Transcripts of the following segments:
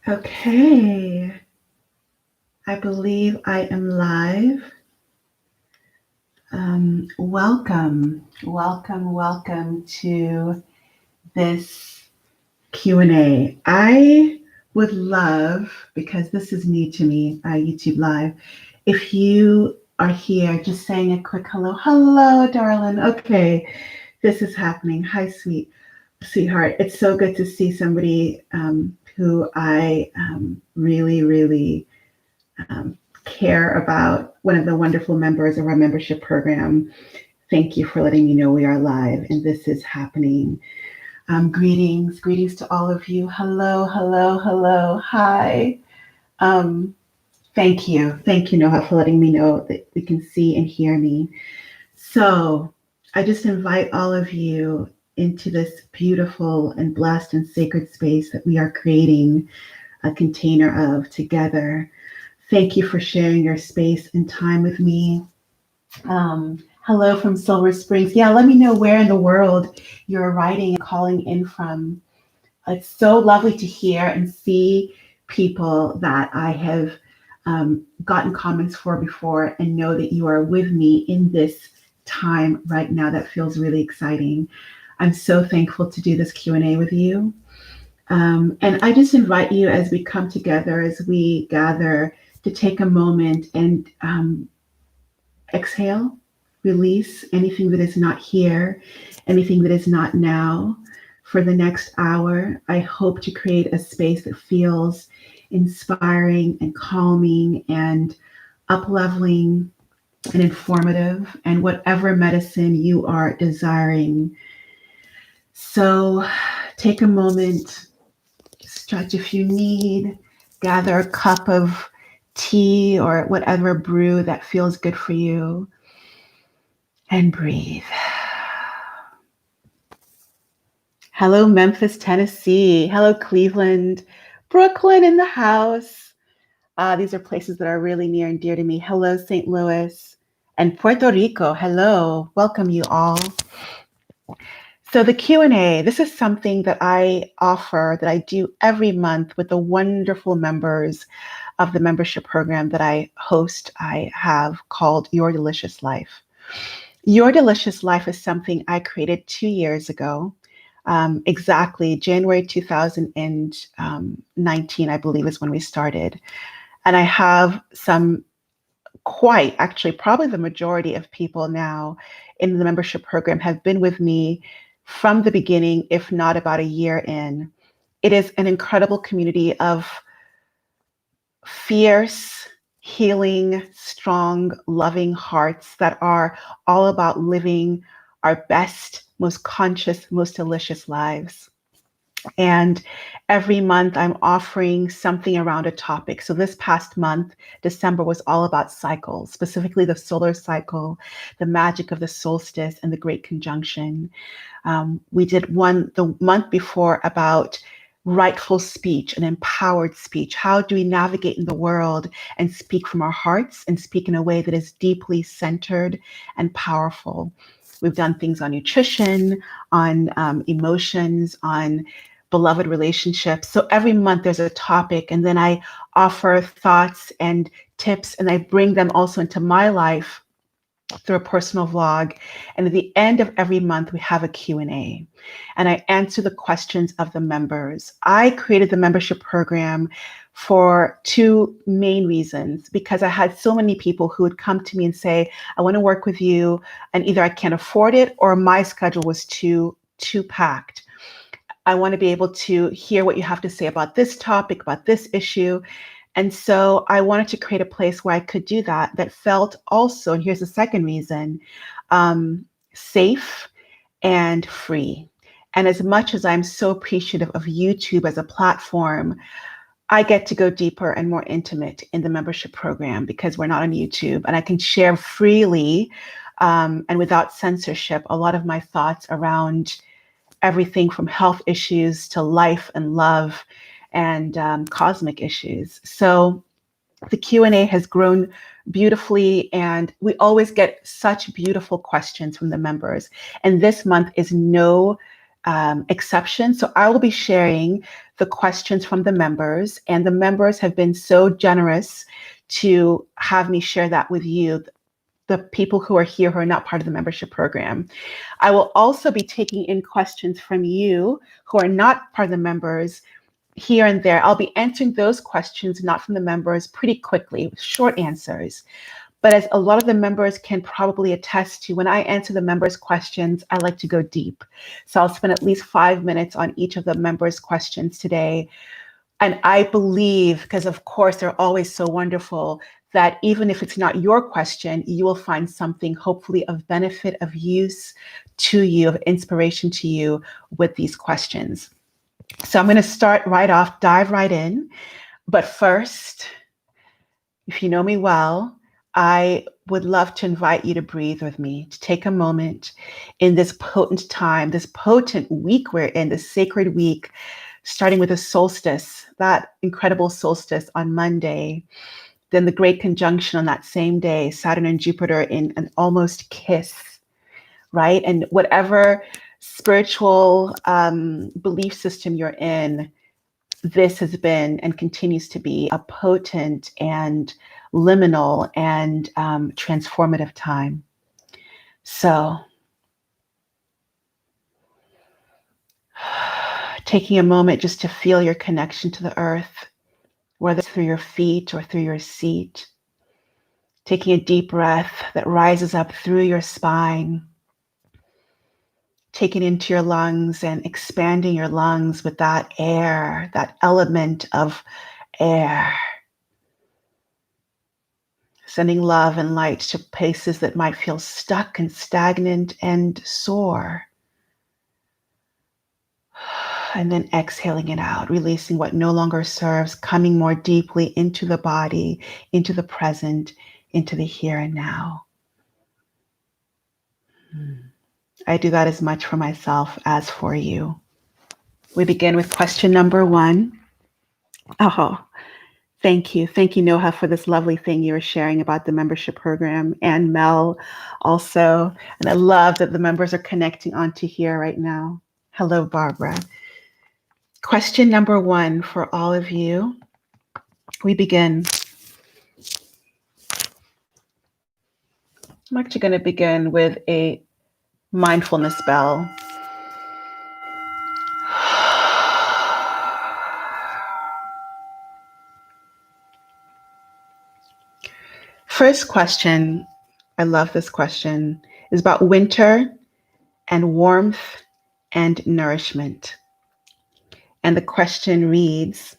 Okay, I believe I am live. Welcome to this Q&A. I would love, because this is new to me, YouTube Live, if you are here just saying a quick hello. Hello, darling. Okay, this is happening. Hi, sweetheart. It's so good to see somebody who I really um, care about, one of the wonderful members of our membership program. Thank you for letting me know we are live and this is happening. Greetings to all of you. Hello. Hi. Um, thank you, Noah, for letting me know that you can see and hear me. So I just invite all of you into this beautiful and blessed and sacred space that we are creating a container of together. Thank you for sharing your space and time with me. Hello from Silver Springs. Yeah, let me know where in the world you're writing and calling in from. It's so lovely to hear and see people that I have gotten comments for before and know that you are with me in this time right now. That feels really exciting. I'm so thankful to do this Q&A with you. And I just invite you as we come together, as we gather, to take a moment and exhale, release anything that is not here, anything that is not now. For the next hour, I hope to create a space that feels inspiring and calming and up-leveling and informative, and whatever medicine you are desiring. So take a moment, stretch if you need, gather a cup of tea or whatever brew that feels good for you, and breathe. Hello, Memphis, Tennessee. Hello, Cleveland, Brooklyn in the house. These are places that are really near and dear to me. Hello, St. Louis and Puerto Rico. Hello, welcome you all. So the Q&A, this is something that I offer, that I do every month with the wonderful members of the membership program that I host. I have called Your Delicious Life. Your Delicious Life is something I created 2 years ago. Exactly January 2019, I believe, is when we started. And I have probably the majority of people now in the membership program have been with me from the beginning, if not about a year in. It is an incredible community of fierce, healing, strong, loving hearts that are all about living our best, most conscious, most delicious lives. And every month I'm offering something around a topic. So this past month, December, was all about cycles, specifically the solar cycle, the magic of the solstice, and the Great Conjunction. We did one the month before about rightful speech and empowered speech. How do we navigate in the world and speak from our hearts and speak in a way that is deeply centered and powerful? We've done things on nutrition, on emotions, on beloved relationships. So every month there's a topic, and then I offer thoughts and tips, and I bring them also into my life through a personal vlog. And at the end of every month, we have a Q&A, and I answer the questions of the members. I created the membership program for two main reasons, because I had so many people who would come to me and say, I want to work with you, and either I can't afford it or my schedule was too packed. I want to be able to hear what you have to say about this topic, about this issue. And so I wanted to create a place where I could do that felt also, and here's the second reason, safe and free. And as much as I'm so appreciative of YouTube as a platform, I get to go deeper and more intimate in the membership program because we're not on YouTube, and I can share freely and without censorship a lot of my thoughts around everything from health issues to life and love and cosmic issues. So the Q&A has grown beautifully, and we always get such beautiful questions from the members. And this month is no exception. So I will be sharing the questions from the members, and the members have been so generous to have me share that with you, the people who are here who are not part of the membership program. I will also be taking in questions from you who are not part of the members here and there. I'll be answering those questions, not from the members, pretty quickly with short answers. But as a lot of the members can probably attest to, when I answer the members' questions, I like to go deep. So I'll spend at least 5 minutes on each of the members' questions today. And I believe, because of course they're always so wonderful, that even if it's not your question, you will find something hopefully of benefit, of use to you, of inspiration to you with these questions. So I'm going to start right off, dive right in. But first, if you know me well, I would love to invite you to breathe with me, to take a moment in this potent time, this potent week we're in, this sacred week, starting with a solstice, that incredible solstice on Monday, then the great conjunction on that same day, Saturn and Jupiter in an almost kiss, right? And whatever spiritual belief system you're in, this has been and continues to be a potent and liminal and transformative time. So taking a moment just to feel your connection to the earth, whether it's through your feet or through your seat. Taking a deep breath that rises up through your spine. Taking into your lungs and expanding your lungs with that air, that element of air. Sending love and light to places that might feel stuck and stagnant and sore. And then exhaling it out, releasing what no longer serves, coming more deeply into the body, into the present, into the here and now. I do that as much for myself as for you. We begin with question number 1. Oh, thank you. Thank you, Noha, for this lovely thing you were sharing about the membership program, and Mel also. And I love that the members are connecting onto here right now. Hello, Barbara. Question number 1 for all of you. We begin. I'm actually going to begin with a mindfulness bell. First question, I love this question, is about winter and warmth and nourishment. And the question reads,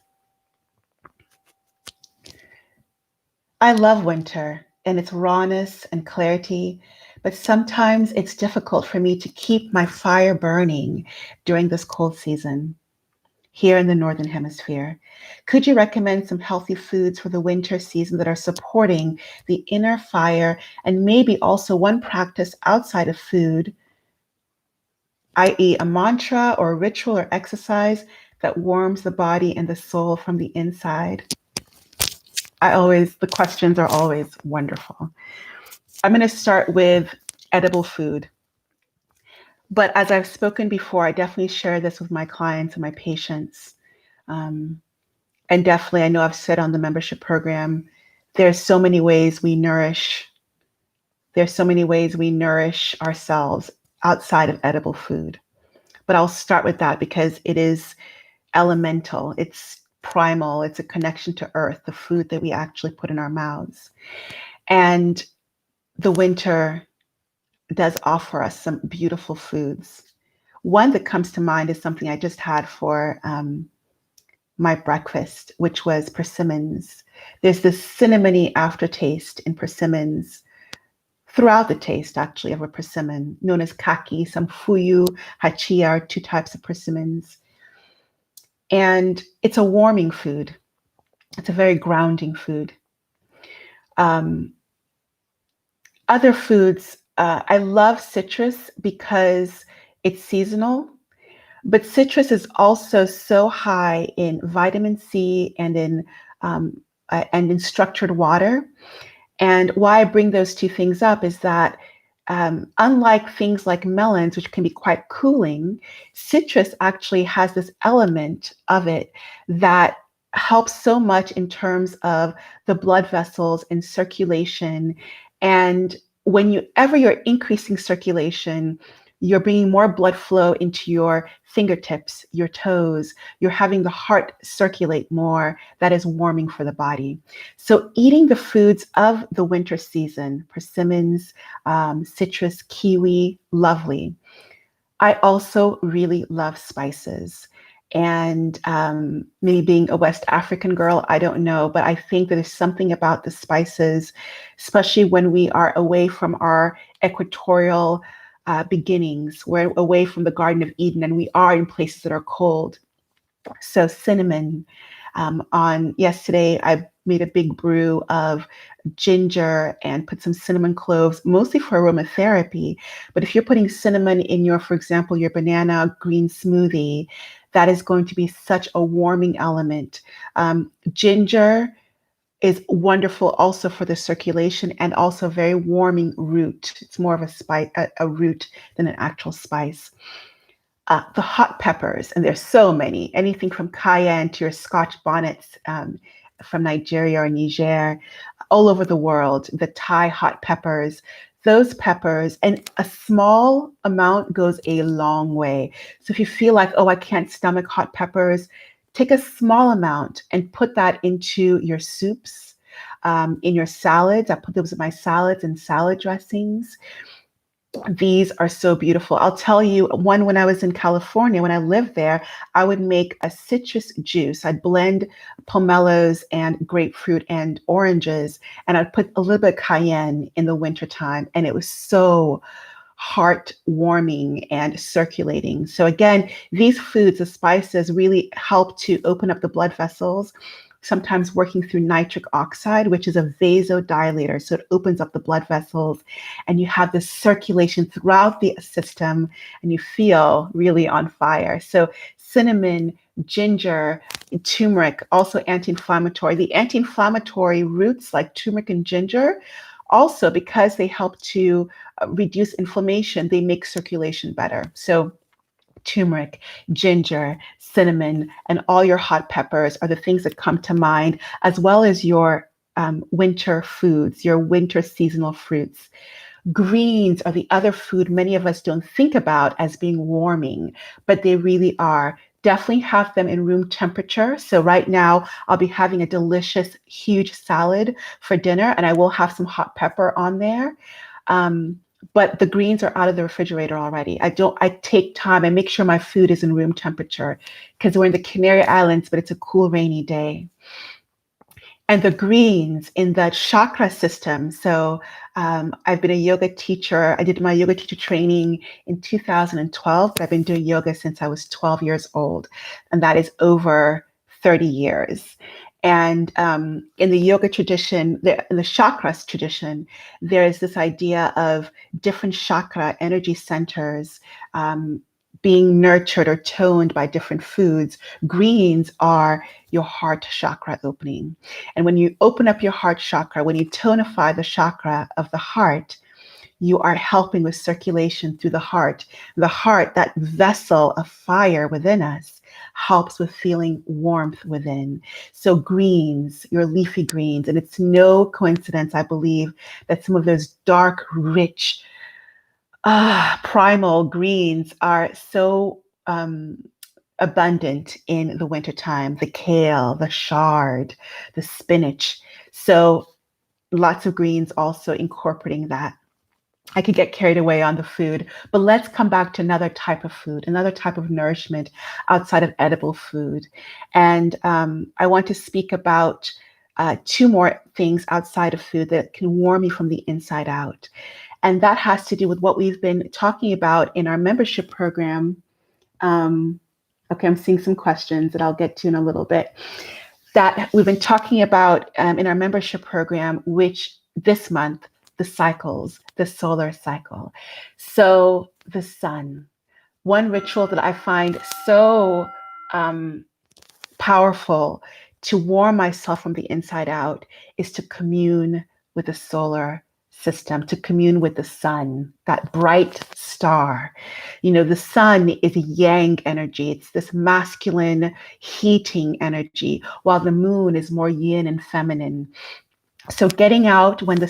I love winter and its rawness and clarity, but sometimes it's difficult for me to keep my fire burning during this cold season here in the Northern Hemisphere. Could you recommend some healthy foods for the winter season that are supporting the inner fire, and maybe also one practice outside of food, i.e. a mantra or a ritual or exercise that warms the body and the soul from the inside? The questions are always wonderful. I'm going to start with edible food. But as I've spoken before, I definitely share this with my clients and my patients. And definitely, I know I've said on the membership program, there's so many ways we nourish. There's so many ways we nourish ourselves outside of edible food. But I'll start with that because it is elemental. It's primal. It's a connection to earth, the food that we actually put in our mouths. And the winter does offer us some beautiful foods. One that comes to mind is something I just had for my breakfast, which was persimmons. There's this cinnamony aftertaste in persimmons, throughout the taste actually of a persimmon, known as kaki. Some fuyu, hachia are 2 types of persimmons. And it's a warming food. It's a very grounding food. Other foods, I love citrus because it's seasonal, but citrus is also so high in vitamin C and in structured water. And why I bring those 2 things up is that unlike things like melons, which can be quite cooling, citrus actually has this element of it that helps so much in terms of the blood vessels and circulation. And whenever you're increasing circulation, you're bringing more blood flow into your fingertips, your toes. You're having the heart circulate more. That is warming for the body. So, eating the foods of the winter season, persimmons, citrus, kiwi, lovely. I also really love spices. And me being a West African girl, I don't know, but I think that there's something about the spices, especially when we are away from our equatorial beginnings. We're away from the Garden of Eden and we are in places that are cold. So cinnamon. On yesterday, I made a big brew of ginger and put some cinnamon cloves, mostly for aromatherapy. But if you're putting cinnamon in your, for example, your banana green smoothie, that is going to be such a warming element. Ginger is wonderful also for the circulation and also very warming root. It's more of a spice, a root than an actual spice. The hot peppers, and there's so many, anything from cayenne to your Scotch bonnets from Nigeria or Niger, all over the world, the Thai hot peppers, those peppers, and a small amount goes a long way. So if you feel like, oh, I can't stomach hot peppers, take a small amount and put that into your soups, in your salads. I put those in my salads and salad dressings. These are so beautiful. I'll tell you one when I was in California, when I lived there, I would make a citrus juice. I'd blend pomelos and grapefruit and oranges, and I'd put a little bit of cayenne in the wintertime. And it was so heartwarming and circulating. So again, these foods, the spices really help to open up the blood vessels, sometimes working through nitric oxide, which is a vasodilator. So it opens up the blood vessels and you have this circulation throughout the system and you feel really on fire. So cinnamon, ginger, turmeric, also anti-inflammatory. The anti-inflammatory roots like turmeric and ginger, also because they help to reduce inflammation, they make circulation better. So turmeric, ginger, cinnamon, and all your hot peppers are the things that come to mind, as well as your winter foods, your winter seasonal fruits. Greens are the other food many of us don't think about as being warming, but they really are. Definitely have them in room temperature. So right now I'll be having a delicious, huge salad for dinner, and I will have some hot pepper on there. But the greens are out of the refrigerator already. I take time. I make sure my food is in room temperature because we're in the Canary Islands, but it's a cool, rainy day. And the greens in the chakra system. So I've been a yoga teacher. I did my yoga teacher training in 2012, but I've been doing yoga since I was 12 years old. And that is over 30 years. And in the yoga tradition, in the chakras tradition, there is this idea of different chakra energy centers being nurtured or toned by different foods. Greens are your heart chakra opening. And when you open up your heart chakra, when you tonify the chakra of the heart, you are helping with circulation through the heart. The heart, that vessel of fire within us, helps with feeling warmth within. So greens, your leafy greens, and it's no coincidence, I believe, that some of those dark, rich, primal greens are so abundant in the wintertime. The kale, the chard, the spinach. So lots of greens also incorporating that. I could get carried away on the food, but let's come back to another type of food, another type of nourishment outside of edible food. And I want to speak about two more things outside of food that can warm you from the inside out. And that has to do with what we've been talking about in our membership program. Okay, I'm seeing some questions that I'll get to in a little bit. That we've been talking about in our membership program, which this month, the cycles, the solar cycle. So the sun, one ritual that I find so powerful to warm myself from the inside out is to commune with the solar system, to commune with the sun, that bright star. The sun is a yang energy. It's this masculine, heating energy, while the moon is more yin and feminine. So getting out when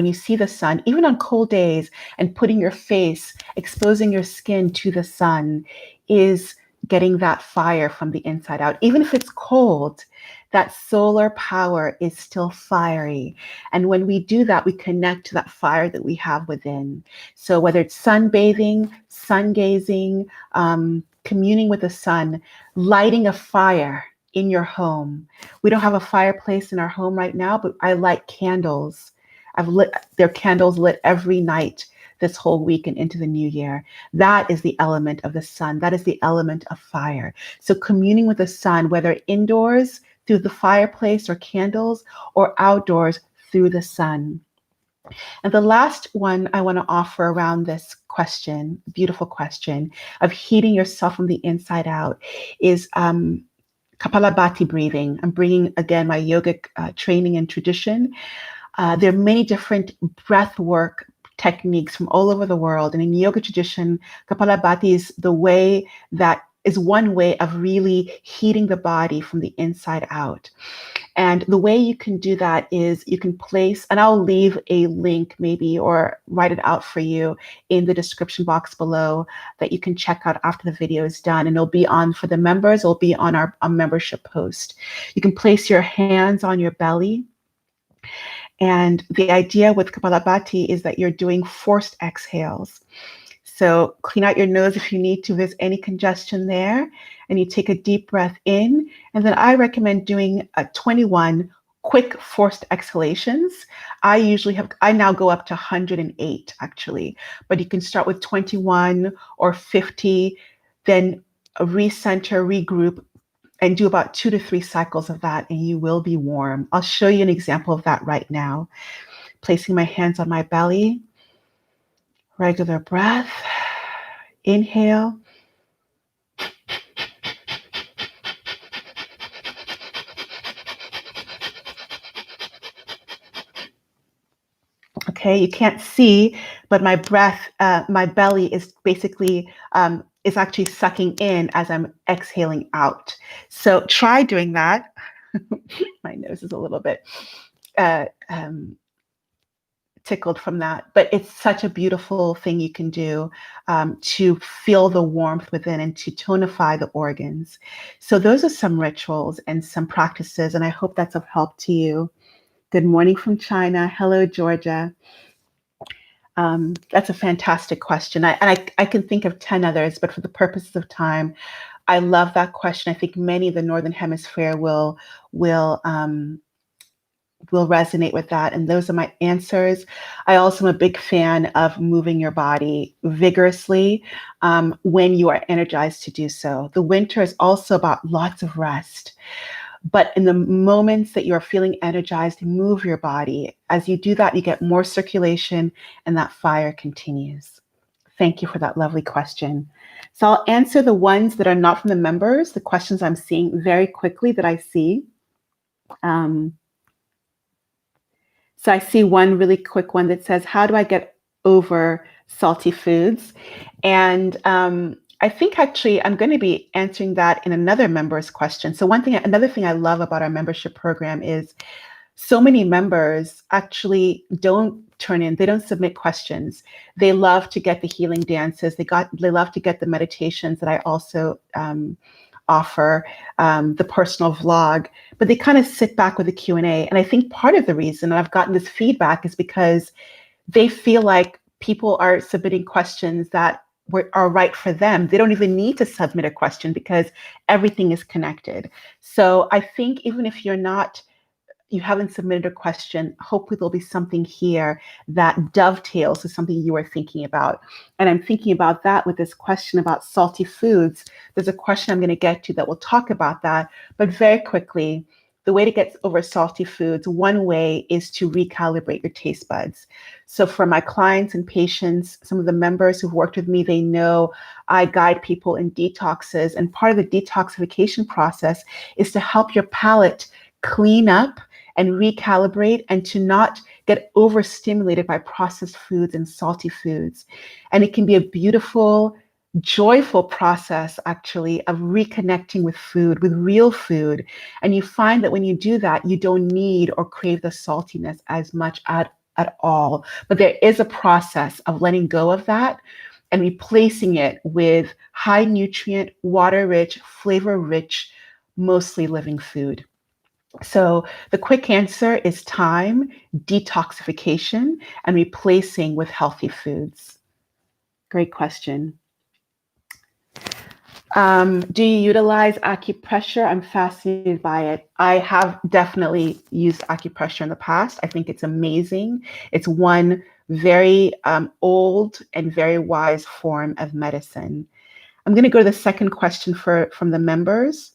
you see the sun, even on cold days, and putting your face, exposing your skin to the sun is getting that fire from the inside out. Even if it's cold, that solar power is still fiery. And when we do that, we connect to that fire that we have within. So whether it's sunbathing, sun gazing, communing with the sun, lighting a fire in your home. We don't have a fireplace in our home right now, but I light candles. There are candles lit every night this whole week and into the new year. That is the element of the sun. That is the element of fire. So communing with the sun, whether indoors through the fireplace or candles, or outdoors through the sun. And the last one I want to offer around this question, beautiful question of heating yourself from the inside out, is Kapalabhati breathing. I'm bringing, again, my yogic training and tradition. There are many different breath work techniques from all over the world. And in yoga tradition, Kapalabhati is one way of really heating the body from the inside out. And the way you can do that is you can place, and I'll leave a link maybe or write it out for you in the description box below that you can check out after the video is done. And it'll be on, for the members, it'll be on our membership post. You can place your hands on your belly. And the idea with Kapalabhati is that you're doing forced exhales. So clean out your nose if you need to, if there's any congestion there, and you take a deep breath in. And then I recommend doing 21 quick forced exhalations. I now go up to 108 actually, but you can start with 21 or 50, then recenter, regroup, and do about 2 to 3 cycles of that, and you will be warm. I'll show you an example of that right now. Placing my hands on my belly, regular breath, inhale. Okay, you can't see, but my breath, my belly is basically, is actually sucking in as I'm exhaling out. So try doing that. My nose is a little bit tickled from that, but it's such a beautiful thing you can do to feel the warmth within and to tonify the organs. So those are some rituals and some practices, and I hope that's of help to you. Good morning from China. Hello, Georgia. That's a fantastic question. I can think of 10 others, but for the purposes of time, I love that question. I think many of the Northern Hemisphere will resonate with that. And those are my answers. I also am a big fan of moving your body vigorously when you are energized to do so. The winter is also about lots of rest. But in the moments that you're feeling energized, move your body. As you do that, you get more circulation and that fire continues. Thank you for that lovely question. So I'll answer the ones that are not from the members, the questions I'm seeing very quickly that I see. So I see one really quick one that says, how do I get over salty foods? And I think actually I'm going to be answering that in another member's question. So another thing I love about our membership program is so many members actually don't they don't submit questions. They love to get the healing dances. They love to get the meditations that I also offer, the personal vlog, but they kind of sit back with a Q&A. And I think part of the reason I've gotten this feedback is because they feel like people are submitting questions that are right for them. They don't even need to submit a question because everything is connected. So I think even if you haven't submitted a question, hopefully there'll be something here that dovetails to something you are thinking about. And I'm thinking about that with this question about salty foods. There's a question I'm going to get to that will talk about that. But very quickly, the way to get over salty foods, one way is to recalibrate your taste buds. So for my clients and patients, some of the members who've worked with me, they know I guide people in detoxes. And part of the detoxification process is to help your palate clean up and recalibrate, and to not get overstimulated by processed foods and salty foods. And it can be a beautiful, joyful process, actually, of reconnecting with food, with real food. And you find that when you do that, you don't need or crave the saltiness as much at all. But there is a process of letting go of that and replacing it with high nutrient, water rich, flavor rich, mostly living food. So the quick answer is time, detoxification, and replacing with healthy foods. Great question. Do you utilize acupressure? I'm fascinated by it. I have definitely used acupressure in the past. I think it's amazing. It's one very old and very wise form of medicine. I'm going to go to the second question from the members.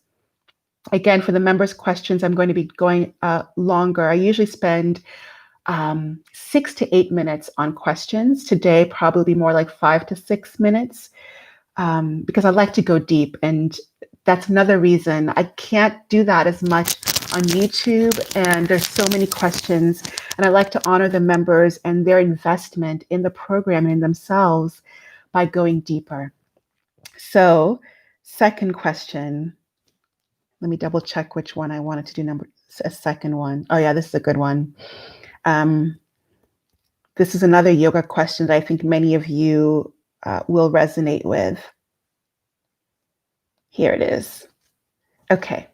Again, for the members' questions, I'm going to be going longer. I usually spend 6 to 8 minutes on questions. Today, probably more like 5 to 6 minutes. Because I like to go deep. And that's another reason I can't do that as much on YouTube. And there's so many questions. And I like to honor the members and their investment in the program and in themselves by going deeper. So, second question. Let me double check which one I wanted to do a second one. Oh yeah, this is a good one. This is another yoga question that I think many of you will resonate with. Here it is. Okay.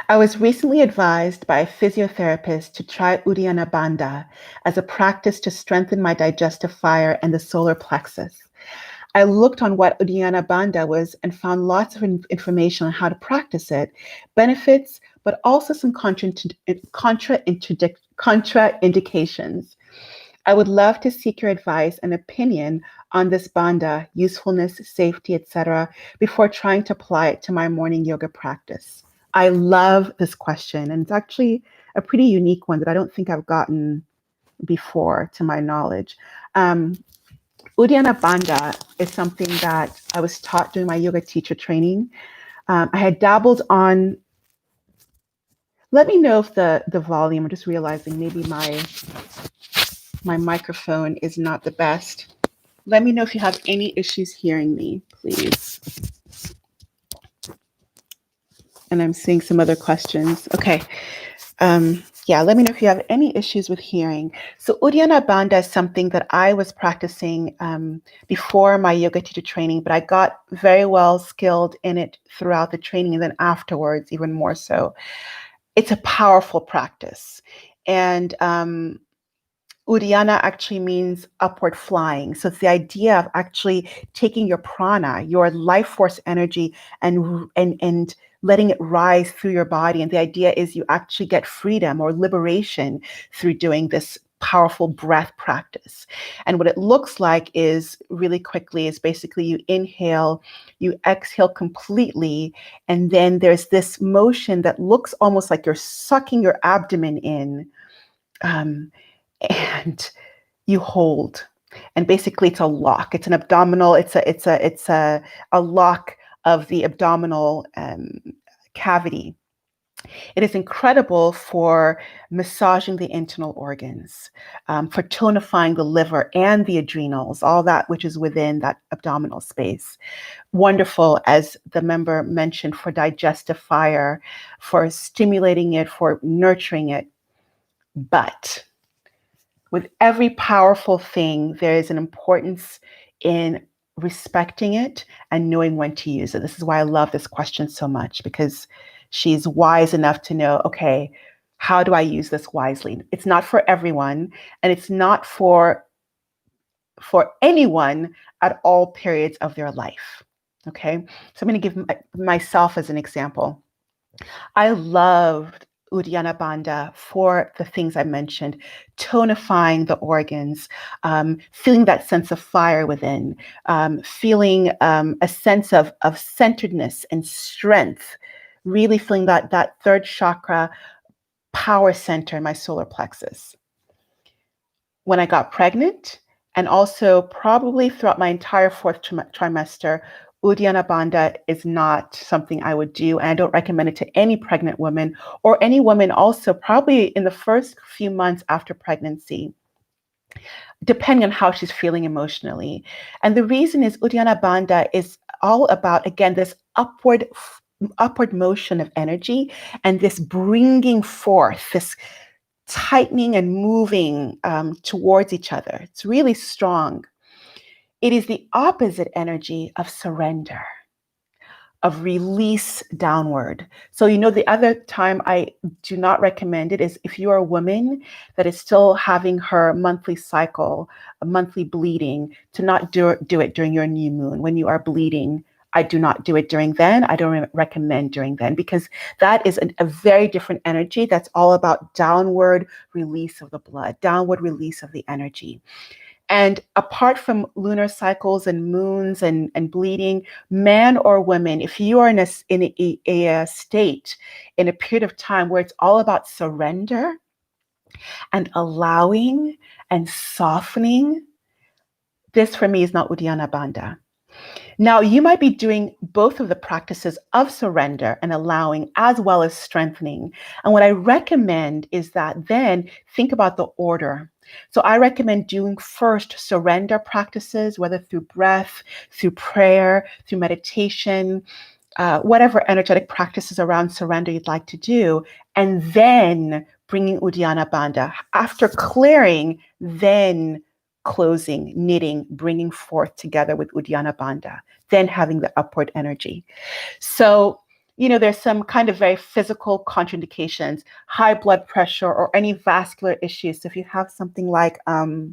I was recently advised by a physiotherapist to try Uddiyana Bandha as a practice to strengthen my digestive fire and the solar plexus. I looked on what Uddiyana Bandha was and found lots of information on how to practice it, benefits, but also some contraindications. I would love to seek your advice and opinion on this bandha, usefulness, safety, etc., before trying to apply it to my morning yoga practice. I love this question, and it's actually a pretty unique one that I don't think I've gotten before, to my knowledge. Uddiyana Bandha is something that I was taught during my yoga teacher training. I had dabbled on. Let me know if the volume, I'm just realizing maybe my microphone is not the best. Let me know if you have any issues hearing me, please. And I'm seeing some other questions. Okay. Yeah, let me know if you have any issues with hearing. So Uddiyana Bandha is something that I was practicing before my yoga teacher training, but I got very well skilled in it throughout the training and then afterwards, even more so. It's a powerful practice. And Uddiyana actually means upward flying. So it's the idea of actually taking your prana, your life force energy, and letting it rise through your body. And the idea is you actually get freedom or liberation through doing this powerful breath practice. And what it looks like is really quickly is basically you inhale, you exhale completely, and then there's this motion that looks almost like you're sucking your abdomen in. And you hold, and basically it's a lock. It's an abdominal. It's a lock of the abdominal cavity. It is incredible for massaging the internal organs, for tonifying the liver and the adrenals, all that which is within that abdominal space. Wonderful, as the member mentioned, for digestive fire, for stimulating it, for nurturing it. But with every powerful thing, there is an importance in respecting it and knowing when to use it. This is why I love this question so much, because she's wise enough to know, okay, how do I use this wisely? It's not for everyone, and it's not for anyone at all periods of their life. Okay, so I'm going to give myself as an example. I loved Uddiyana Bandha for the things I mentioned, tonifying the organs, feeling that sense of fire within, feeling a sense of centeredness and strength, really feeling that third chakra power center in my solar plexus. When I got pregnant, and also probably throughout my entire fourth trimester, Uddiyana Bandha is not something I would do, and I don't recommend it to any pregnant woman or any woman also probably in the first few months after pregnancy, depending on how she's feeling emotionally. And the reason is Uddiyana Bandha is all about, again, this upward motion of energy and this bringing forth, this tightening and moving towards each other. It's really strong. It is the opposite energy of surrender, of release downward. So, the other time I do not recommend it is if you are a woman that is still having her monthly cycle, a monthly bleeding, to not do it during your new moon. When you are bleeding, I do not do it during then. I don't recommend during then, because that is a very different energy. That's all about downward release of the blood, downward release of the energy. And apart from lunar cycles and moons and bleeding, man or woman, if you are in a state, in a period of time where it's all about surrender and allowing and softening, this for me is not Uddiyana Bandha. Now, you might be doing both of the practices of surrender and allowing, as well as strengthening. And what I recommend is that then think about the order. So I recommend doing first surrender practices, whether through breath, through prayer, through meditation, whatever energetic practices around surrender you'd like to do, and then bringing Uddiyana Bandha. After clearing, then closing, knitting, bringing forth together with Uddiyana Bandha, then having the upward energy. So, there's some kind of very physical contraindications, high blood pressure or any vascular issues. So if you have something like high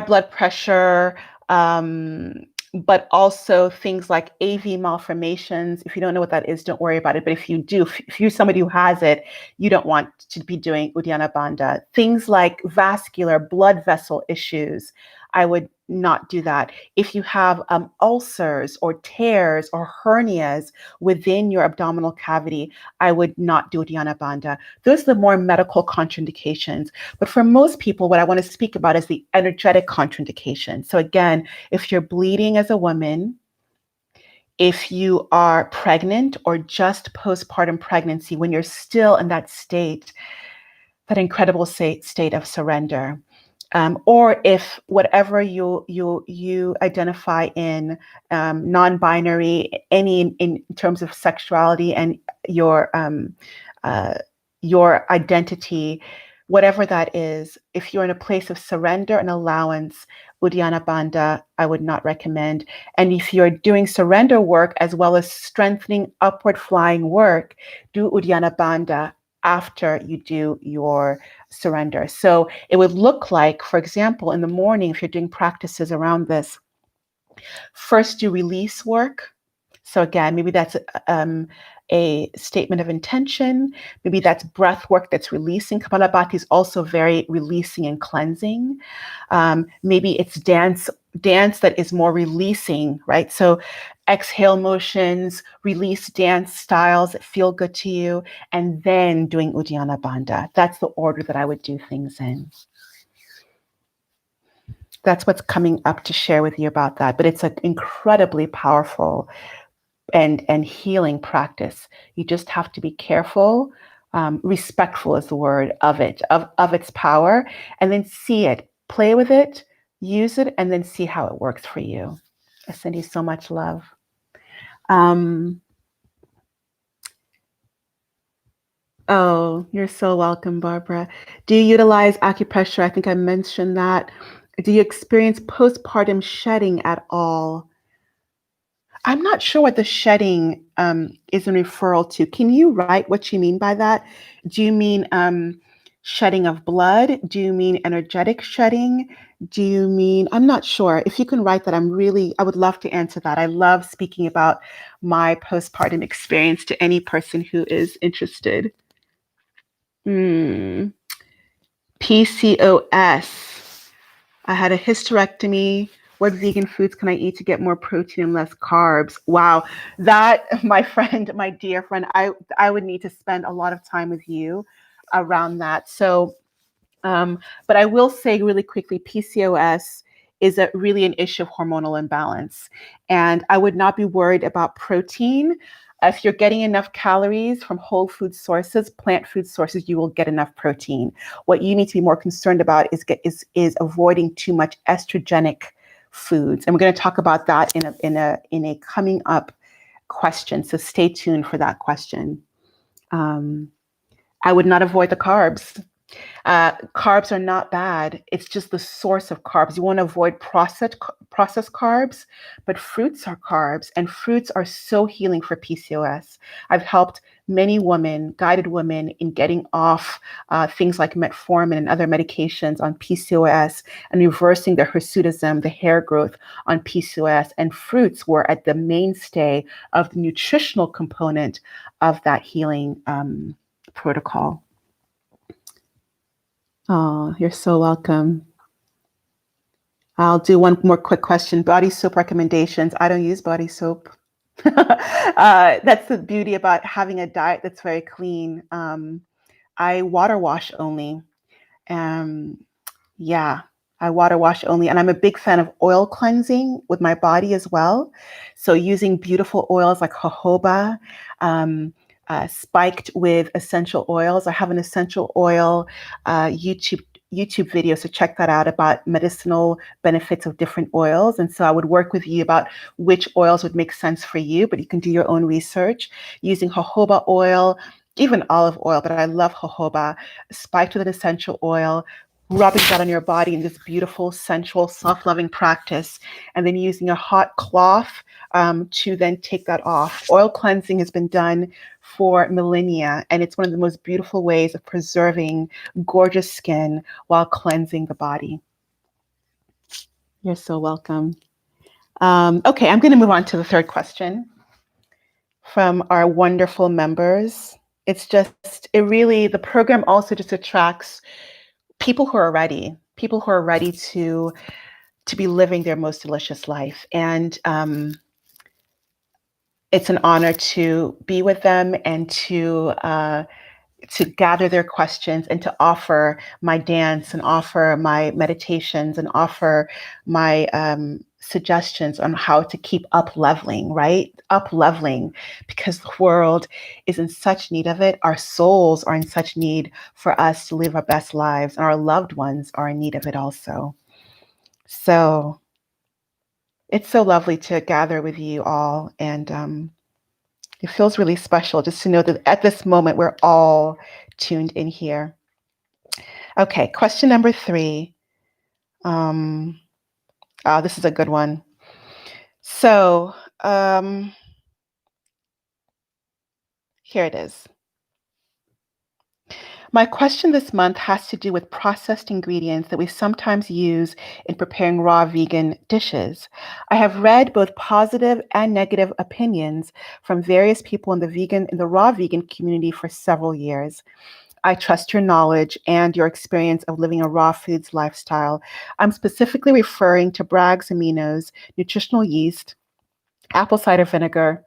blood pressure, but also things like AV malformations. If you don't know what that is, don't worry about it. But if you do, if you're somebody who has it, you don't want to be doing Uddiyana Bandha. Things like vascular blood vessel issues, I would not do that. If you have ulcers or tears or hernias within your abdominal cavity, I would not do Uddiyana Bandha. Those are the more medical contraindications. But for most people, what I want to speak about is the energetic contraindication. So again, if you're bleeding as a woman, if you are pregnant or just postpartum pregnancy, when you're still in that state, that incredible state of surrender, or if whatever you identify in non-binary, any in terms of sexuality and your identity, whatever that is, if you're in a place of surrender and allowance, Uddiyana Bandha, I would not recommend. And if you're doing surrender work as well as strengthening upward flying work, do Uddiyana Bandha after you do your surrender. So it would look like, for example, in the morning, if you're doing practices around this, first do release work. So again, maybe that's a statement of intention. Maybe that's breath work that's releasing. Kapalabhati is also very releasing and cleansing. Maybe it's dance that is more releasing, right? So exhale motions, release dance styles that feel good to you, and then doing Uddiyana Bandha. That's the order that I would do things in. That's what's coming up to share with you about that. But it's an incredibly powerful and healing practice. You just have to be careful, respectful is the word of it, of its power, and then see it, play with it, use it, and then see how it works for you. I send you so much love. Oh, you're so welcome, Barbara. Do you utilize acupressure? I think I mentioned that. Do you experience postpartum shedding at all? I'm not sure what the shedding is in referral to. Can you write what you mean by that? Do you mean shedding of blood? Do you mean energetic shedding? Do you mean, I'm not sure. If you can write that, I would love to answer that. I love speaking about my postpartum experience to any person who is interested. PCOS. I had a hysterectomy. What vegan foods can I eat to get more protein and less carbs? Wow, that, my friend, my dear friend, I would need to spend a lot of time with you around that. So, but I will say really quickly, PCOS is really an issue of hormonal imbalance. And I would not be worried about protein. If you're getting enough calories from whole food sources, plant food sources, you will get enough protein. What you need to be more concerned about is avoiding too much estrogenic foods. And we're going to talk about that in a coming up question. So stay tuned for that question. I would not avoid the carbs. Carbs are not bad. It's just the source of carbs. You want to avoid processed carbs, but fruits are carbs, and fruits are so healing for PCOS. I've helped many women, guided women, in getting off things like metformin and other medications on PCOS and reversing the hirsutism, the hair growth on PCOS. And fruits were at the mainstay of the nutritional component of that healing protocol. Oh, you're so welcome. I'll do one more quick question. Body soap recommendations. I don't use body soap. That's the beauty about having a diet that's very clean. I water wash only. Yeah, I water wash only. And I'm a big fan of oil cleansing with my body as well. So using beautiful oils like jojoba, spiked with essential oils. I have an essential oil YouTube video, so check that out, about medicinal benefits of different oils. And so I would work with you about which oils would make sense for you, but you can do your own research using jojoba oil, even olive oil, but I love jojoba, spiked with an essential oil, rubbing that on your body in this beautiful, sensual, self-loving practice, and then using a hot cloth to then take that off. Oil cleansing has been done for millennia, and it's one of the most beautiful ways of preserving gorgeous skin while cleansing the body. You're so welcome. Okay, I'm going to move on to the third question from our wonderful members. The program also just attracts people who are ready to be living their most delicious life. And it's an honor to be with them and to gather their questions and to offer my dance and offer my meditations and offer my suggestions on how to keep up leveling, right? Up leveling, because the world is in such need of it. Our souls are in such need for us to live our best lives, and our loved ones are in need of it also. So it's so lovely to gather with you all, and it feels really special just to know that at this moment we're all tuned in here. Okay, question number 3. This is a good one. So here it is. My question this month has to do with processed ingredients that we sometimes use in preparing raw vegan dishes. I have read both positive and negative opinions from various people in the raw vegan community for several years. I trust your knowledge and your experience of living a raw foods lifestyle. I'm specifically referring to Bragg's aminos, nutritional yeast, apple cider vinegar,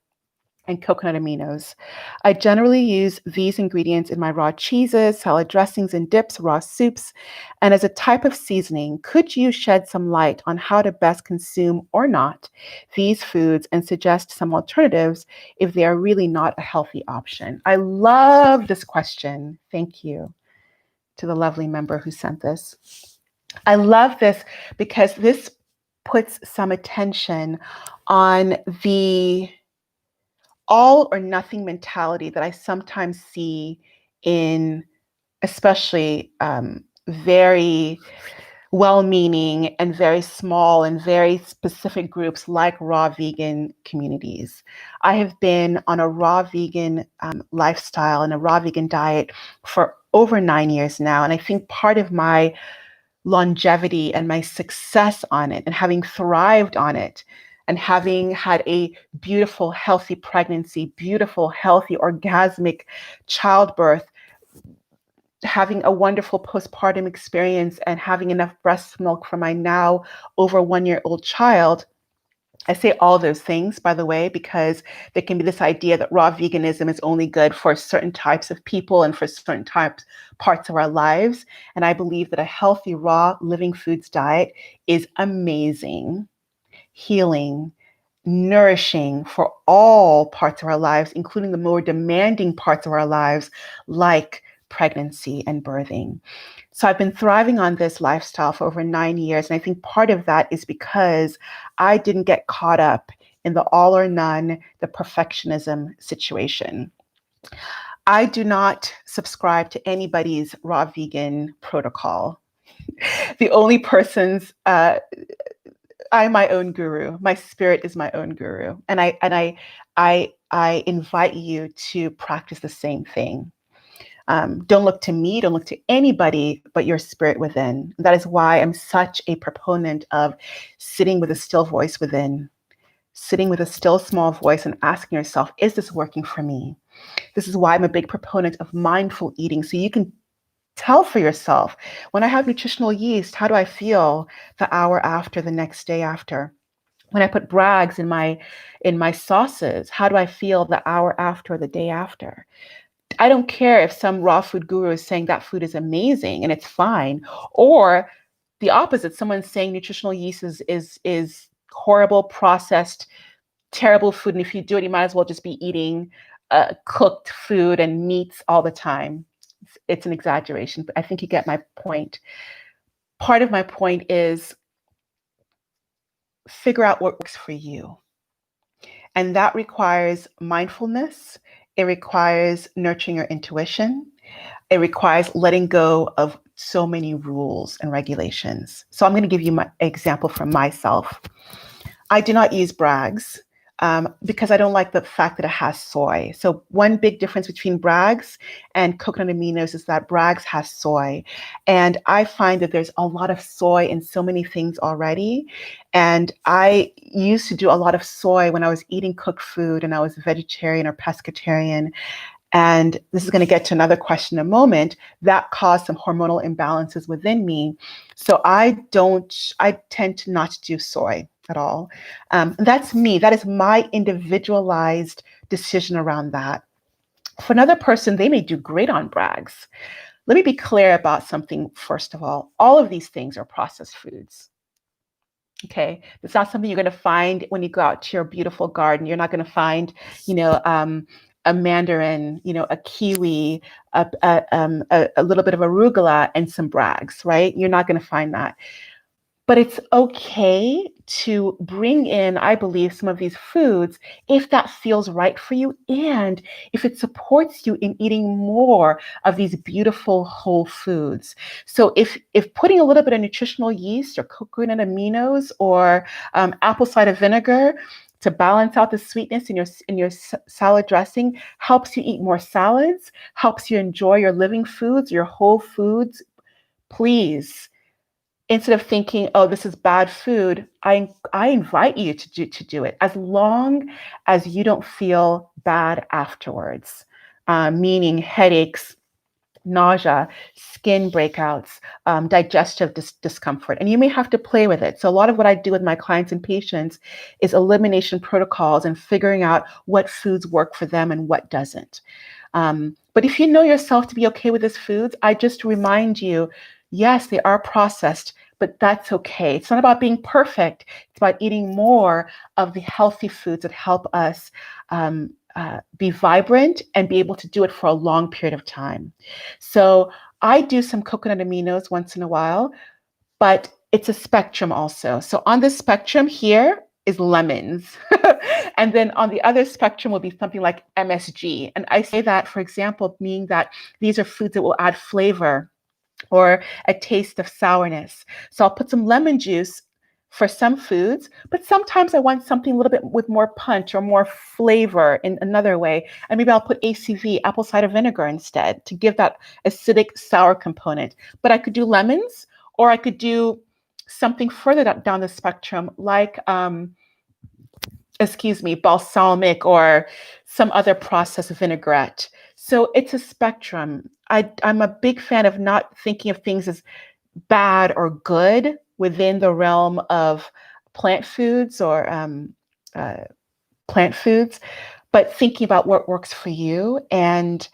and coconut aminos. I generally use these ingredients in my raw cheeses, salad dressings and dips, raw soups, and as a type of seasoning. Could you shed some light on how to best consume or not these foods and suggest some alternatives if they are really not a healthy option? I love this question. Thank you to the lovely member who sent this. I love this because this puts some attention on the all or nothing mentality that I sometimes see in especially very well-meaning and very small and very specific groups like raw vegan communities. I have been on a raw vegan lifestyle and a raw vegan diet for over 9 years now. And I think part of my longevity and my success on it and having thrived on it and having had a beautiful, healthy pregnancy, beautiful, healthy, orgasmic childbirth, having a wonderful postpartum experience and having enough breast milk for my now over 1-year-old child, I say all those things, by the way, because there can be this idea that raw veganism is only good for certain types of people and for certain parts of our lives. And I believe that a healthy, raw, living foods diet is amazing, healing, nourishing for all parts of our lives, including the more demanding parts of our lives, like pregnancy and birthing. So I've been thriving on this lifestyle for over 9 years. And I think part of that is because I didn't get caught up in the all or none, the perfectionism situation. I do not subscribe to anybody's raw vegan protocol. The only person's I'm my own guru. My spirit is my own guru. And I invite you to practice the same thing. Don't look to me, don't look to anybody but your spirit within. That is why I'm such a proponent of sitting with a still voice within, sitting with a still small voice and asking yourself, is this working for me? This is why I'm a big proponent of mindful eating. So you can tell for yourself, when I have nutritional yeast, how do I feel the hour after, the next day after? When I put Bragg's in my sauces, how do I feel the hour after, the day after? I don't care if some raw food guru is saying that food is amazing and it's fine, or the opposite. Someone's saying nutritional yeast is horrible, processed, terrible food, and if you do it, you might as well just be eating cooked food and meats all the time. It's an exaggeration, but I think you get my point. Part of my point is figure out what works for you. And that requires mindfulness. It requires nurturing your intuition. It requires letting go of so many rules and regulations. So I'm going to give you my example from myself. I do not use Bragg's because I don't like the fact that it has soy. So one big difference between Bragg's and coconut aminos is that Bragg's has soy. And I find that there's a lot of soy in so many things already. And I used to do a lot of soy when I was eating cooked food and I was vegetarian or pescatarian. And this is going to get to another question in a moment, that caused some hormonal imbalances within me. So I tend to not do soy at all. That's me. That is my individualized decision around that. For another person, they may do great on Bragg's. Let me be clear about something, first of all. All of these things are processed foods. Okay, it's not something you're going to find when you go out to your beautiful garden. You're not going to find, a mandarin, a kiwi, a little bit of arugula, and some Bragg's, right? You're not going to find that. But it's okay to bring in, I believe, some of these foods if that feels right for you and if it supports you in eating more of these beautiful whole foods. So if putting a little bit of nutritional yeast or coconut aminos or apple cider vinegar to balance out the sweetness in your salad dressing helps you eat more salads, helps you enjoy your living foods, your whole foods, please, instead of thinking, oh, this is bad food, I invite you to do it as long as you don't feel bad afterwards, meaning headaches, nausea, skin breakouts, digestive discomfort. And you may have to play with it. So a lot of what I do with my clients and patients is elimination protocols and figuring out what foods work for them and what doesn't. But if you know yourself to be okay with these foods, I just remind you, yes, they are processed, but that's okay. It's not about being perfect. It's about eating more of the healthy foods that help us be vibrant and be able to do it for a long period of time. So I do some coconut aminos once in a while, but it's a spectrum also. So on this spectrum here is lemons. And then on the other spectrum will be something like MSG. And I say that, for example, meaning that these are foods that will add flavor or a taste of sourness. So I'll put some lemon juice for some foods, but sometimes I want something a little bit with more punch or more flavor in another way. And maybe I'll put ACV, apple cider vinegar, instead to give that acidic sour component. But I could do lemons, or I could do something further down the spectrum, like balsamic or some other processed vinaigrette. So it's a spectrum. I'm a big fan of not thinking of things as bad or good within the realm of plant foods or plant foods, but thinking about what works for you and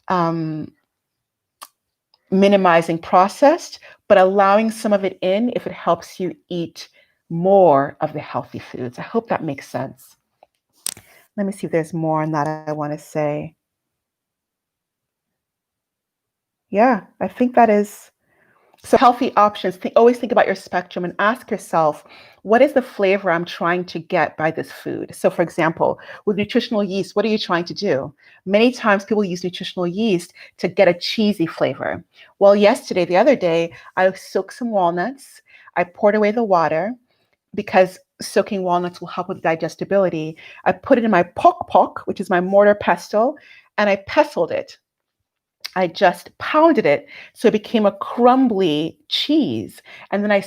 um, minimizing processed, but allowing some of it in if it helps you eat more of the healthy foods. I hope that makes sense. Let me see if there's more on that I want to say. Yeah, I think that is. So healthy options, always think about your spectrum and ask yourself, what is the flavor I'm trying to get by this food? So for example, with nutritional yeast, what are you trying to do? Many times people use nutritional yeast to get a cheesy flavor. Well, the other day, I soaked some walnuts. I poured away the water because soaking walnuts will help with digestibility. I put it in my pok pok, which is my mortar pestle, and I pestled it. I just pounded it so it became a crumbly cheese. And then I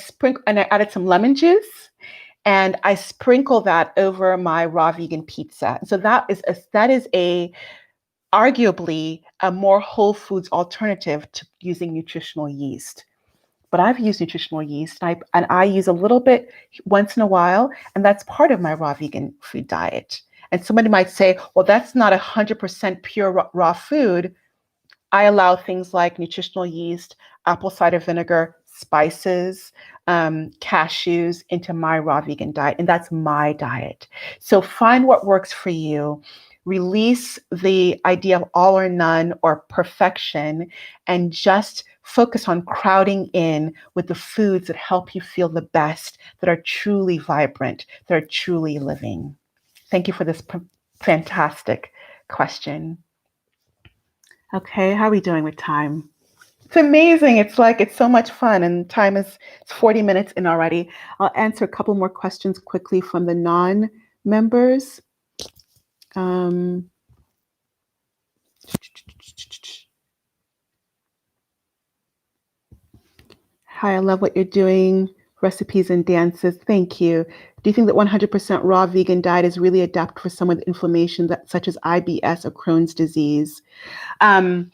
added some lemon juice and I sprinkle that over my raw vegan pizza. So that is a arguably a more whole foods alternative to using nutritional yeast. But I've used nutritional yeast and I use a little bit once in a while, and that's part of my raw vegan food diet. And somebody might say, well, that's not 100% pure raw food. I allow things like nutritional yeast, apple cider vinegar, spices, cashews into my raw vegan diet. And that's my diet. So find what works for you. Release the idea of all or none or perfection and just focus on crowding in with the foods that help you feel the best, that are truly vibrant, that are truly living. Thank you for this fantastic question. Okay, how are we doing with time? It's amazing. It's so much fun, and it's 40 minutes in already. I'll answer a couple more questions quickly from the non-members. Hi, I love what you're doing. Recipes and dances. Thank you. Do you think that 100% raw vegan diet is really adapted for someone with inflammation such as IBS or Crohn's disease? I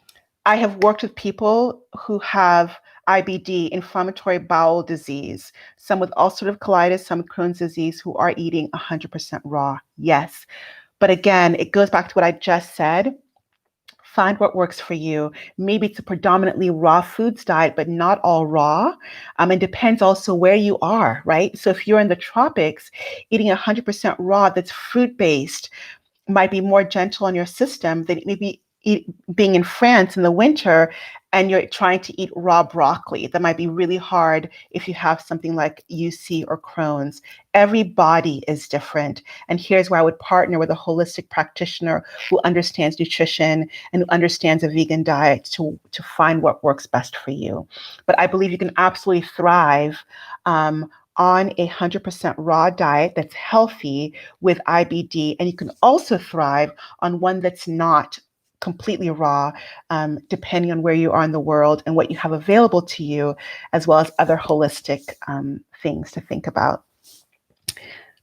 have worked with people who have IBD, inflammatory bowel disease, some with ulcerative colitis, some with Crohn's disease, who are eating 100% raw. Yes. But again, it goes back to what I just said. Find what works for you. Maybe it's a predominantly raw foods diet, but not all raw. It depends also where you are, right? So if you're in the tropics, eating 100% raw that's fruit-based might be more gentle on your system than maybe being in France in the winter and you're trying to eat raw broccoli. That might be really hard if you have something like UC or Crohn's. Every body is different. And here's where I would partner with a holistic practitioner who understands nutrition and who understands a vegan diet to find what works best for you. But I believe you can absolutely thrive on a 100% raw diet that's healthy with IBD. And you can also thrive on one that's not completely raw, depending on where you are in the world and what you have available to you, as well as other holistic things to think about.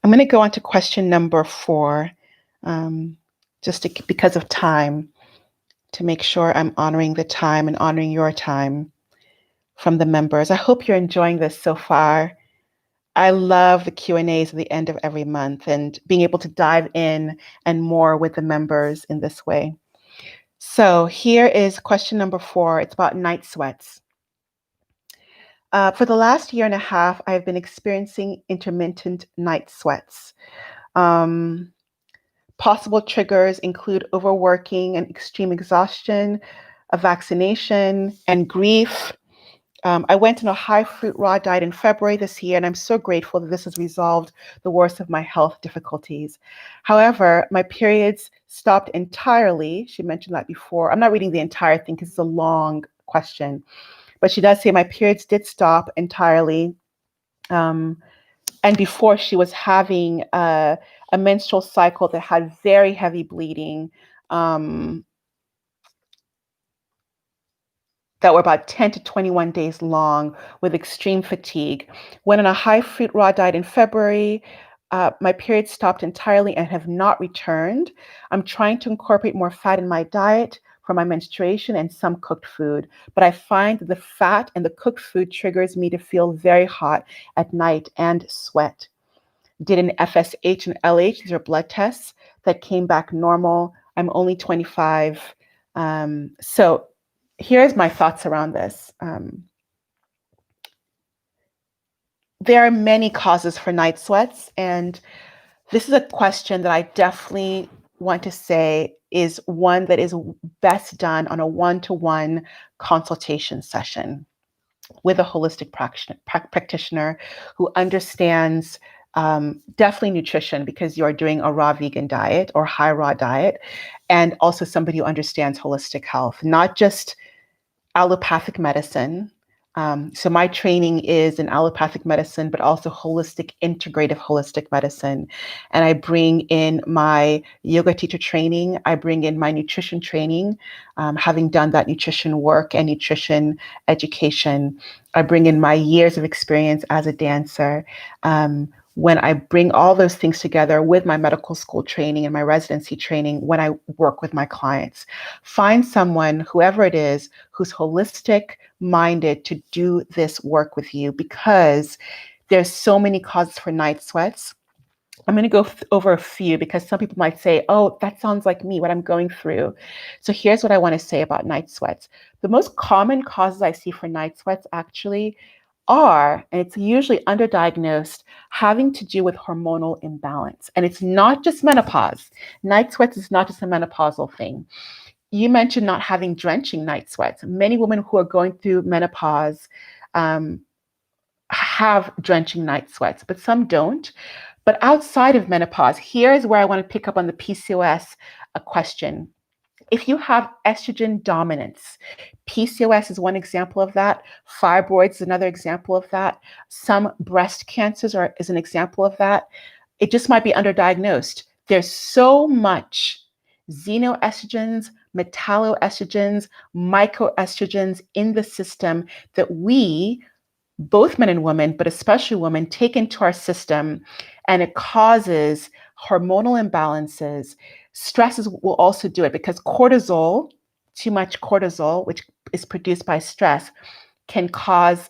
I'm going to go on to question number 4, because of time, to make sure I'm honoring the time and honoring your time from the members. I hope you're enjoying this so far. I love the Q&As at the end of every month and being able to dive in and more with the members in this way. So here is question number 4. It's about night sweats. For the last year and a half, I've been experiencing intermittent night sweats. Possible triggers include overworking and extreme exhaustion, a vaccination, and grief. I went on a high fruit raw diet in February this year, and I'm so grateful that this has resolved the worst of my health difficulties. However, my periods stopped entirely. She mentioned that before. I'm not reading the entire thing because it's a long question, but she does say my periods did stop entirely. And before, she was having a menstrual cycle that had very heavy bleeding. That were about 10 to 21 days long with extreme fatigue. Went on a high fruit raw diet in February. My periods stopped entirely and have not returned. I'm trying to incorporate more fat in my diet for my menstruation and some cooked food, but I find that the fat and the cooked food triggers me to feel very hot at night and sweat. did an FSH and LH. These are blood tests that came back normal. I'm only 25. So here's my thoughts around this. There are many causes for night sweats, and this is a question that I definitely want to say is one that is best done on a one-to-one consultation session with a holistic practitioner who understands definitely nutrition, because you're doing a raw vegan diet or high raw diet, and also somebody who understands holistic health, not just allopathic medicine. So my training is in allopathic medicine, but also holistic, integrative holistic medicine. And I bring in my yoga teacher training. I bring in my nutrition training, having done that nutrition work and nutrition education. I bring in my years of experience as a dancer. When I bring all those things together with my medical school training and my residency training, when I work with my clients, find someone, whoever it is, who's holistic minded to do this work with you, because there's so many causes for night sweats. I'm going to go over a few, because some people might say, oh, that sounds like me, what I'm going through. So here's what I want to say about night sweats. The most common causes I see for night sweats actually are, and it's usually underdiagnosed, having to do with hormonal imbalance. And it's not just menopause. Night sweats is not just a menopausal thing. You mentioned not having drenching night sweats. Many women who are going through menopause have drenching night sweats, but some don't. But outside of menopause, here's where I want to pick up on the PCOS question. If you have estrogen dominance, PCOS is one example of that. Fibroids is another example of that. Some breast cancers is an example of that. It just might be underdiagnosed. There's so much xenoestrogens, metalloestrogens, mycoestrogens in the system that we, both men and women, but especially women, take into our system, and it causes hormonal imbalances. Stresses will also do it, because cortisol, too much cortisol, which is produced by stress, can cause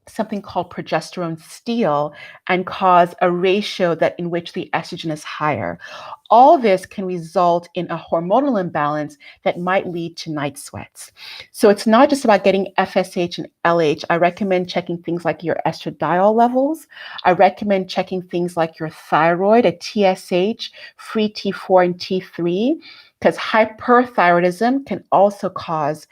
something called progesterone steal and cause a ratio that in which the estrogen is higher. All this can result in a hormonal imbalance that might lead to night sweats. So it's not just about getting FSH and LH. I recommend checking things like your estradiol levels. I recommend checking things like your thyroid, a TSH, free T4 and T3, because hyperthyroidism can also cause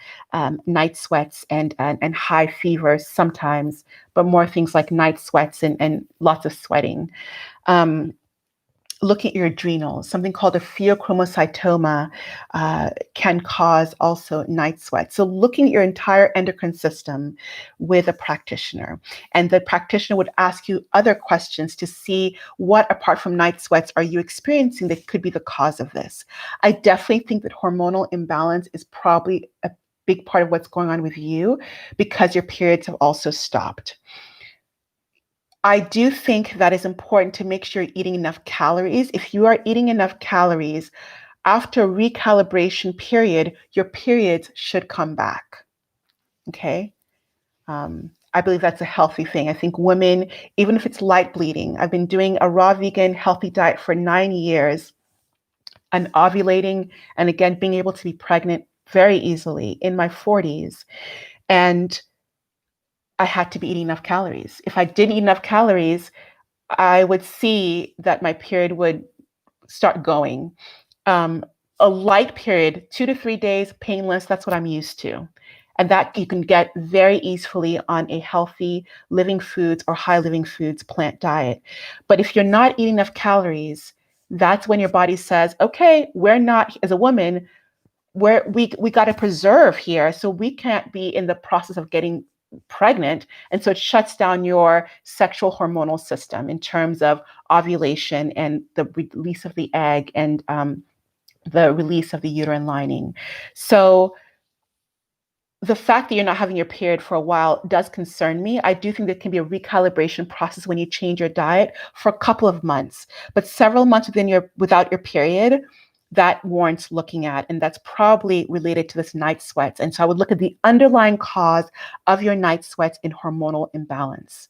night sweats and high fevers sometimes, but more things like night sweats and lots of sweating. Looking at your adrenals, something called a pheochromocytoma can cause also night sweats. So looking at your entire endocrine system with a practitioner, and the practitioner would ask you other questions to see what, apart from night sweats, are you experiencing that could be the cause of this. I definitely think that hormonal imbalance is probably a big part of what's going on with you, because your periods have also stopped. I do think that it's important to make sure you're eating enough calories. If you are eating enough calories, after a recalibration period, your periods should come back. Okay? I believe that's a healthy thing. I think women, even if it's light bleeding, I've been doing a raw vegan healthy diet for 9 years, and ovulating, and again, being able to be pregnant very easily in my 40s. And I had to be eating enough calories. If I didn't eat enough calories, I would see that my period would start going. A light period, 2 to 3 days, painless, that's what I'm used to. And that you can get very easily on a healthy living foods or high living foods plant diet. But if you're not eating enough calories, that's when your body says, okay, we're not, as a woman, we got to preserve here. So we can't be in the process of getting pregnant. And so it shuts down your sexual hormonal system in terms of ovulation and the release of the egg and the release of the uterine lining. So the fact that you're not having your period for a while does concern me. I do think there can be a recalibration process when you change your diet for a couple of months, but several months without your period, that warrants looking at. And that's probably related to this night sweats. And so I would look at the underlying cause of your night sweats in hormonal imbalance.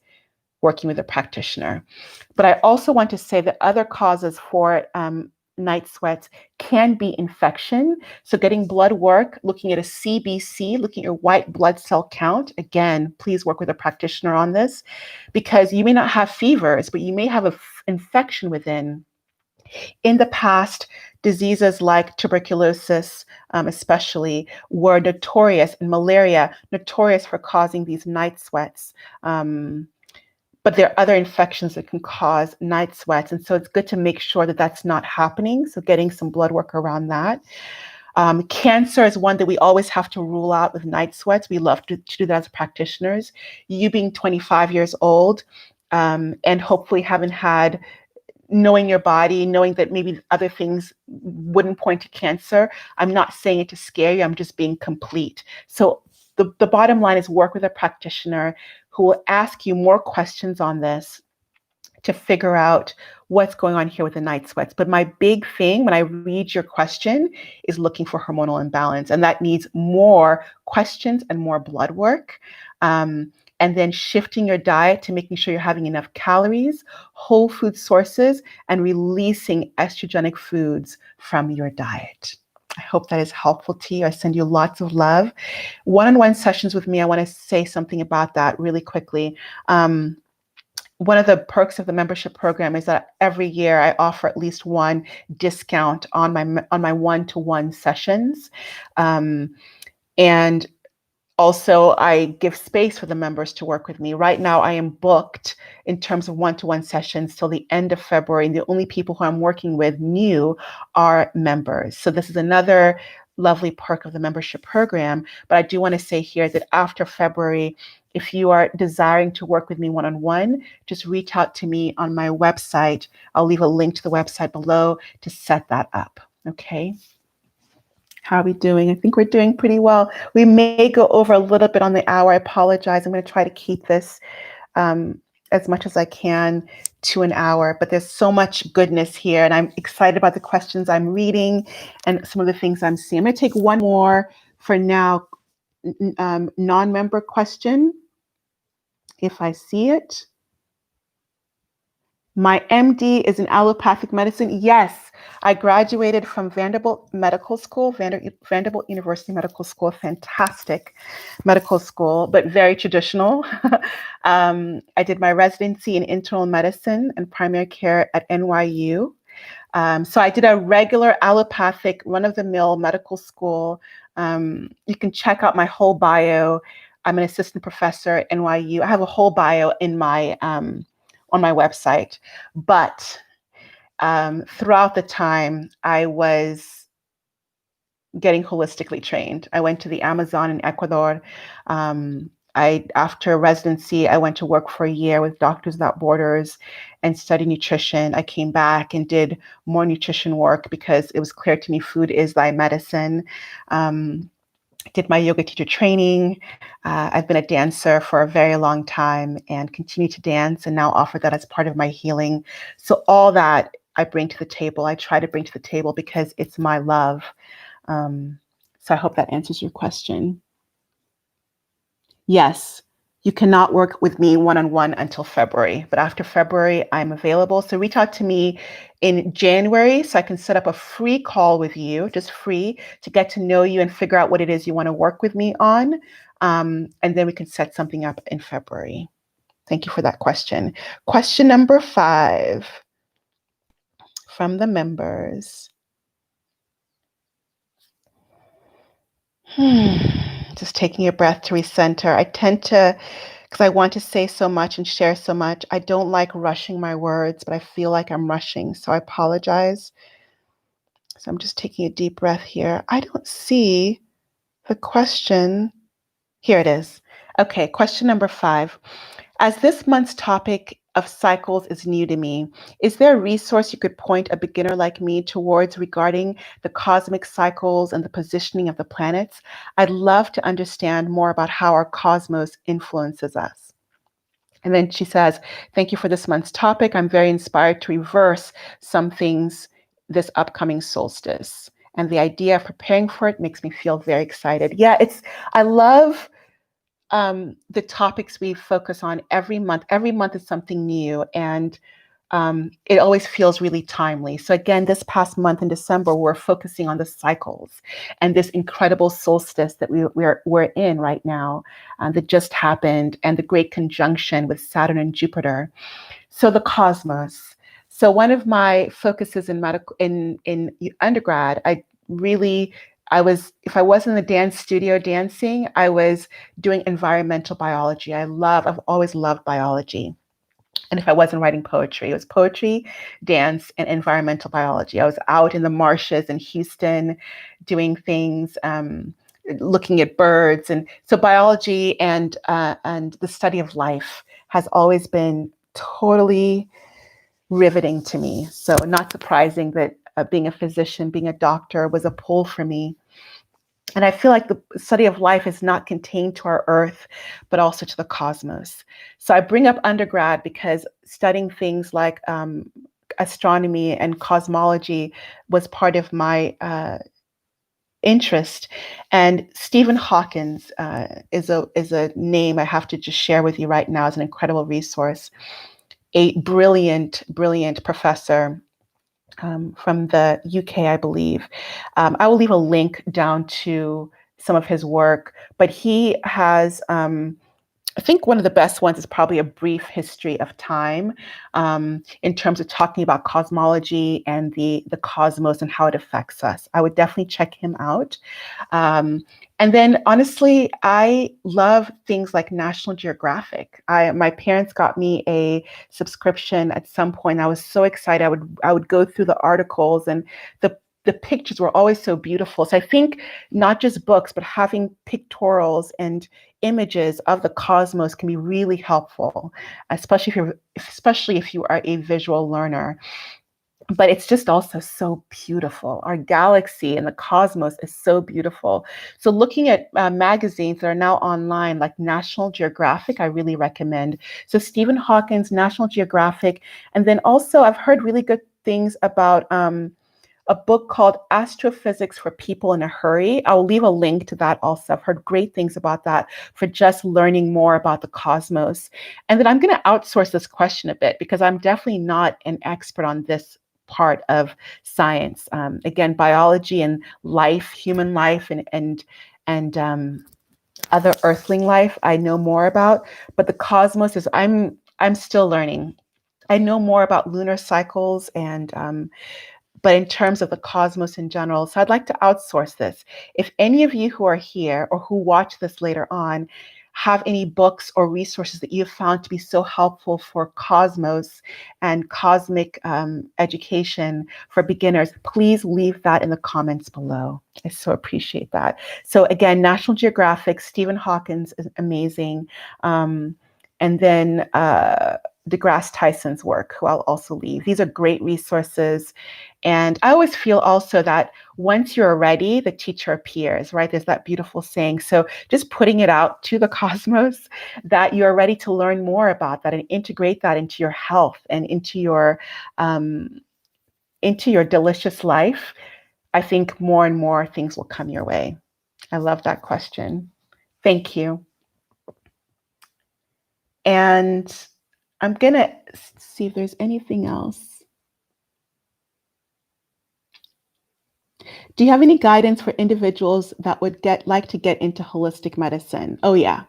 working with a practitioner. But I also want to say that other causes for night sweats can be infection. So getting blood work, looking at a CBC, looking at your white blood cell count. Again, please work with a practitioner on this, because you may not have fevers, but you may have an infection within. In the past, diseases like tuberculosis, especially, were notorious, and malaria, notorious for causing these night sweats. But there are other infections that can cause night sweats. And so it's good to make sure that that's not happening. So getting some blood work around that. Cancer is one that we always have to rule out with night sweats. We love to do that as practitioners. You being 25 years old, and hopefully haven't had, knowing your body, knowing that maybe other things wouldn't point to cancer. I'm not saying it to scare you. I'm just being complete. So the bottom line is work with a practitioner who will ask you more questions on this to figure out what's going on here with the night sweats. But my big thing when I read your question is looking for hormonal imbalance. And that needs more questions and more blood work. And then shifting your diet to making sure you're having enough calories, whole food sources, and releasing estrogenic foods from your diet. I hope that is helpful to you. I send you lots of love. One-on-one sessions with me, I want to say something about that really quickly. One of the perks of the membership program is that every year I offer at least one discount on my one-to-one sessions. And also, I give space for the members to work with me. Right now, I am booked in terms of one-to-one sessions till the end of February. And the only people who I'm working with new are members. So this is another lovely perk of the membership program. But I do want to say here that after February, if you are desiring to work with me one-on-one, just reach out to me on my website. I'll leave a link to the website below to set that up. Okay. How are we doing? I think we're doing pretty well. We may go over a little bit on the hour. I apologize. I'm going to try to keep this as much as I can to an hour, but there's so much goodness here, and I'm excited about the questions I'm reading and some of the things I'm seeing. I'm going to take one more for now, non-member question, if I see it. My MD is in allopathic medicine. Yes, I graduated from Vanderbilt Medical School, Vanderbilt University Medical School, fantastic medical school, but very traditional. I did my residency in internal medicine and primary care at NYU. So I did a regular allopathic, run-of-the-mill medical school. You can check out my whole bio. I'm an assistant professor at NYU. I have a whole bio in my on my website, but throughout the time I was getting holistically trained. I went to the Amazon in Ecuador. After residency, I went to work for a year with Doctors Without Borders and studied nutrition. I came back and did more nutrition work because it was clear to me food is thy medicine. Did my yoga teacher training. I've been a dancer for a very long time and continue to dance and now offer that as part of my healing. So all that I bring to the table, I try to bring to the table because it's my love. So I hope that answers your question. Yes, you cannot work with me one-on-one until February, but after February, I'm available. So reach out to me in January so I can set up a free call with you, just free, to get to know you and figure out what it is you want to work with me on. And then we can set something up in February. Thank you for that question. Question number 5 from the members. Just taking a breath to recenter. I tend to, because I want to say so much and share so much, I don't like rushing my words, but I feel like I'm rushing, so I apologize. So I'm just taking a deep breath here. I don't see the question. Here it is. Okay, question number 5. As this month's topic of cycles is new to me, is there a resource you could point a beginner like me towards regarding the cosmic cycles and the positioning of the planets? I'd love to understand more about how our cosmos influences us. And then she says, thank you for this month's topic. I'm very inspired to reverse some things this upcoming solstice. And the idea of preparing for it makes me feel very excited. Yeah, I love the topics we focus on every month. Every month is something new, and it always feels really timely. So again, this past month in December, we're focusing on the cycles and this incredible solstice that we're in right now, that just happened, and the great conjunction with Saturn and Jupiter. So the cosmos. So one of my focuses in medical in undergrad, I was, if I wasn't in the dance studio dancing, I was doing environmental biology. I've always loved biology. And if I wasn't writing poetry, it was poetry, dance, and environmental biology. I was out in the marshes in Houston doing things, looking at birds. And so biology and the study of life has always been totally riveting to me. So not surprising that being a physician, being a doctor was a pull for me. And I feel like the study of life is not contained to our earth, but also to the cosmos. So I bring up undergrad because studying things like astronomy and cosmology was part of my interest. And Stephen Hawkins is a name I have to just share with you right now as an incredible resource. A brilliant professor from the UK, I believe. I will leave a link down to some of his work, but he has, I think one of the best ones is probably A Brief History of Time, in terms of talking about cosmology and the cosmos and how it affects us. I would definitely check him out. Um, and then honestly, I love things like National Geographic. My parents got me a subscription at some point. I was so excited. I would go through the articles, and the pictures were always so beautiful. So I think not just books, but having pictorials and images of the cosmos can be really helpful, especially if you are a visual learner. But it's just also so beautiful. Our galaxy and the cosmos is so beautiful. So looking at magazines that are now online, like National Geographic, I really recommend. So Stephen Hawkins, National Geographic, and then also I've heard really good things about a book called Astrophysics for People in a Hurry. I'll leave a link to that also. I've heard great things about that for just learning more about the cosmos. And then I'm going to outsource this question a bit because I'm definitely not an expert on this part of science. Again, biology and life, human life, and other earthling life, I know more about. But the cosmos is I'm still learning. I know more about lunar cycles and but in terms of the cosmos in general. So I'd like to outsource this. If any of you who are here or who watch this later on have any books or resources that you've found to be so helpful for cosmos and cosmic education for beginners, please leave that in the comments below. I so appreciate that. So again, National Geographic, Stephen Hawkins is amazing. And then deGrasse Tyson's work, who I'll also leave. These are great resources. And I always feel also that once you're ready, the teacher appears, right? There's that beautiful saying. So just putting it out to the cosmos that you're ready to learn more about that and integrate that into your health and into your delicious life. I think more and more things will come your way. I love that question. Thank you. And I'm going to see if there's anything else. Do you have any guidance for individuals that would like to get into holistic medicine? Oh, yeah.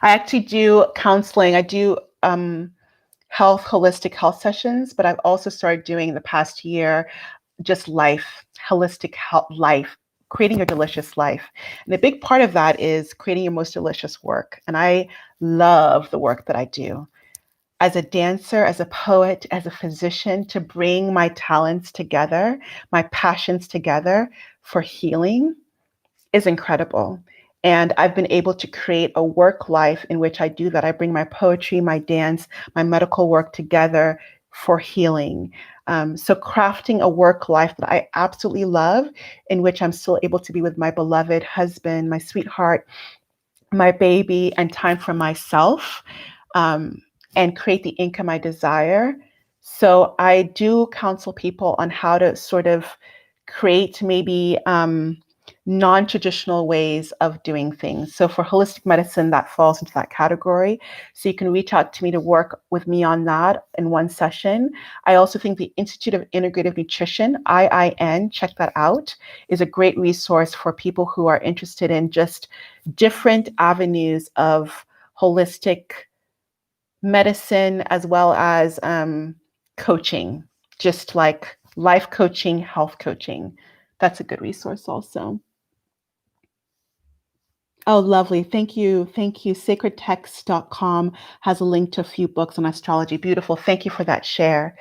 I actually do counseling. I do holistic health sessions, but I've also started doing the past year just holistic health life, creating your delicious life. And a big part of that is creating your most delicious work. And I love the work that I do. As a dancer, as a poet, as a physician, to bring my talents together, my passions together for healing is incredible. And I've been able to create a work life in which I do that. I bring my poetry, my dance, my medical work together for healing. So crafting a work life that I absolutely love, in which I'm still able to be with my beloved husband, my sweetheart, my baby, and time for myself. And create the income I desire. So I do counsel people on how to sort of create maybe non-traditional ways of doing things. So for holistic medicine, that falls into that category. So you can reach out to me to work with me on that in one session. I also think the Institute of Integrative Nutrition, IIN, check that out, is a great resource for people who are interested in just different avenues of holistic medicine as well as coaching, just like life coaching, health coaching. That's a good resource also. Oh, lovely. Thank you. Thank you. Sacredtext.com has a link to a few books on astrology. Beautiful. Thank you for that share.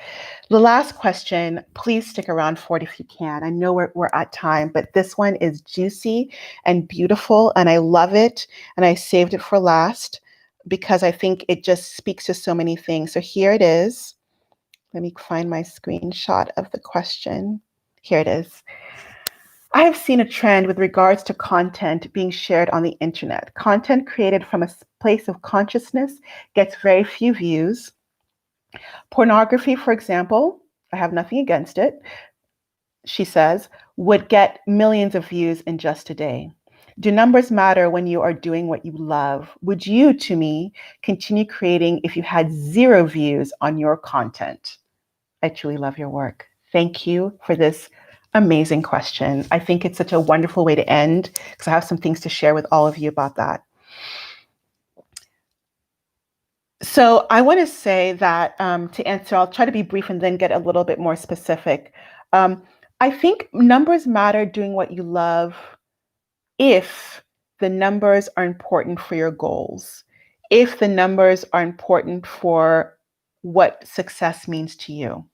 The last question, please stick around for it if you can. I know we're at time, but this one is juicy and beautiful, and I love it. And I saved it for last because I think it just speaks to so many things. So here it is. Let me find my screenshot of the question. Here it is. I have seen a trend with regards to content being shared on the internet. Content created from a place of consciousness gets very few views. Pornography, for example, I have nothing against it, she says, would get millions of views in just a day. Do numbers matter when you are doing what you love? Would you, Tumi, continue creating if you had 0 views on your content? I truly love your work. Thank you for this amazing question. I think it's such a wonderful way to end because I have some things to share with all of you about that. So I want to say that to answer, I'll try to be brief and then get a little bit more specific. I think numbers matter doing what you love if the numbers are important for your goals, if the numbers are important for what success means to you.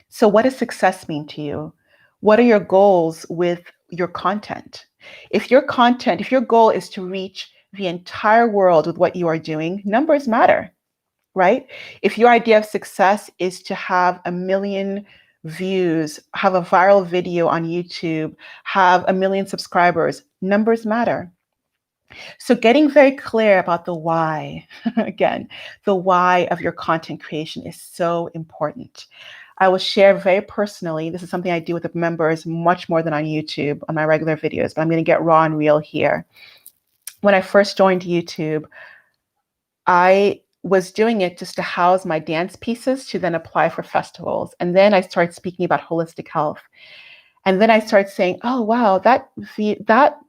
So what does success mean to you? What are your goals with your content? If your goal is to reach the entire world with what you are doing, numbers matter, right? If your idea of success is to have 1 million views, have a viral video on YouTube, have 1 million subscribers, numbers matter. So getting very clear about the why, again, the why of your content creation is so important. I will share very personally, this is something I do with the members much more than on YouTube on my regular videos, but I'm going to get raw and real here. When I first joined YouTube, I was doing it just to house my dance pieces to then apply for festivals. And then I started speaking about holistic health. And then I started saying, oh, wow, that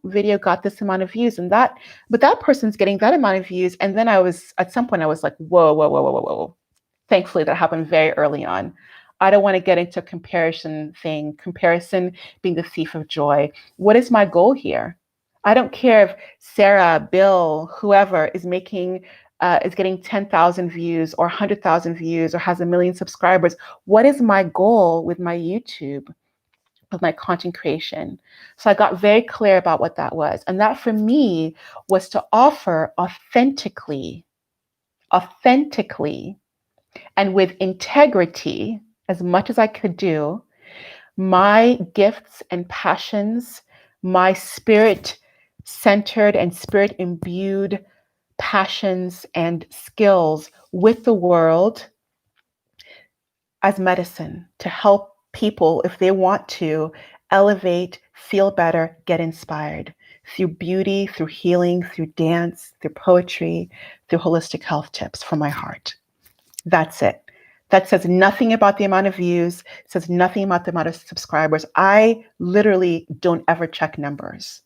video got this amount of views but that person's getting that amount of views. And then at some point I was like, whoa, whoa, whoa, whoa, whoa, whoa. Thankfully, that happened very early on. I don't want to get into comparison being the thief of joy. What is my goal here? I don't care if Sarah, Bill, whoever is getting 10,000 views or 100,000 views or has 1 million subscribers. What is my goal with my YouTube, with my content creation? So I got very clear about what that was. And that for me was to offer authentically, and with integrity, as much as I could do, my gifts and passions, my spirit-centered and spirit-imbued passions and skills with the world as medicine to help people, if they want to, elevate, feel better, get inspired through beauty, through healing, through dance, through poetry, through holistic health tips from my heart. That's it. That says nothing about the amount of views, says nothing about the amount of subscribers. I literally don't ever check numbers.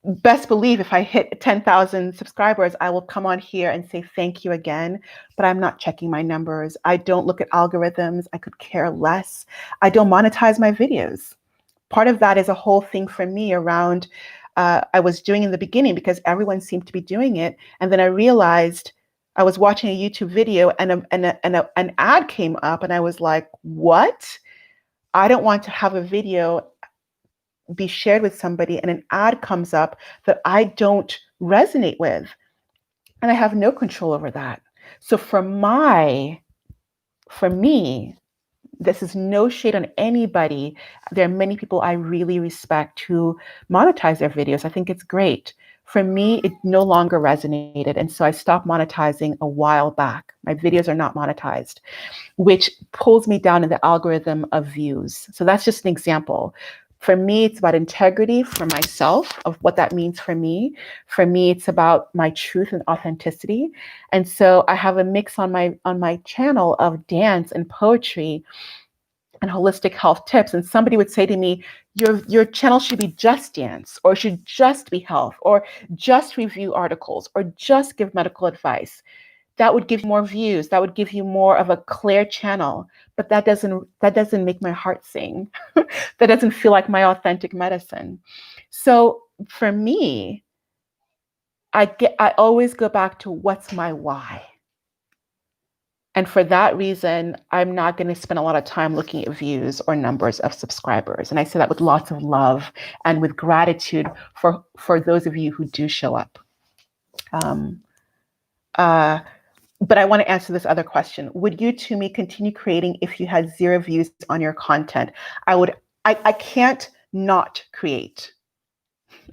Best believe if I hit 10,000 subscribers, I will come on here and say thank you again, but I'm not checking my numbers. I don't look at algorithms. I could care less. I don't monetize my videos. Part of that is a whole thing for me around, I was doing in the beginning because everyone seemed to be doing it. And then I realized I was watching a YouTube video and an ad came up and I was like, what? I don't want to have a video be shared with somebody and an ad comes up that I don't resonate with. And I have no control over that. So for me, this is no shade on anybody. There are many people I really respect who monetize their videos. I think it's great. For me, it no longer resonated. And so I stopped monetizing a while back. My videos are not monetized, which pulls me down in the algorithm of views. So that's just an example. For me, it's about integrity for myself, of what that means for me. For me, it's about my truth and authenticity. And so I have a mix on my channel of dance and poetry and holistic health tips. And somebody would say to me, your channel should be just dance, or should just be health, or just review articles, or just give medical advice. That would give you more views. That would give you more of a clear channel. But that doesn't make my heart sing. That doesn't feel like my authentic medicine. So for me, I always go back to what's my why. And for that reason, I'm not going to spend a lot of time looking at views or numbers of subscribers. And I say that with lots of love and with gratitude for those of you who do show up. Um, but I want to answer this other question. Would you, Tumi, continue creating if you had 0 views on your content? I can't not create.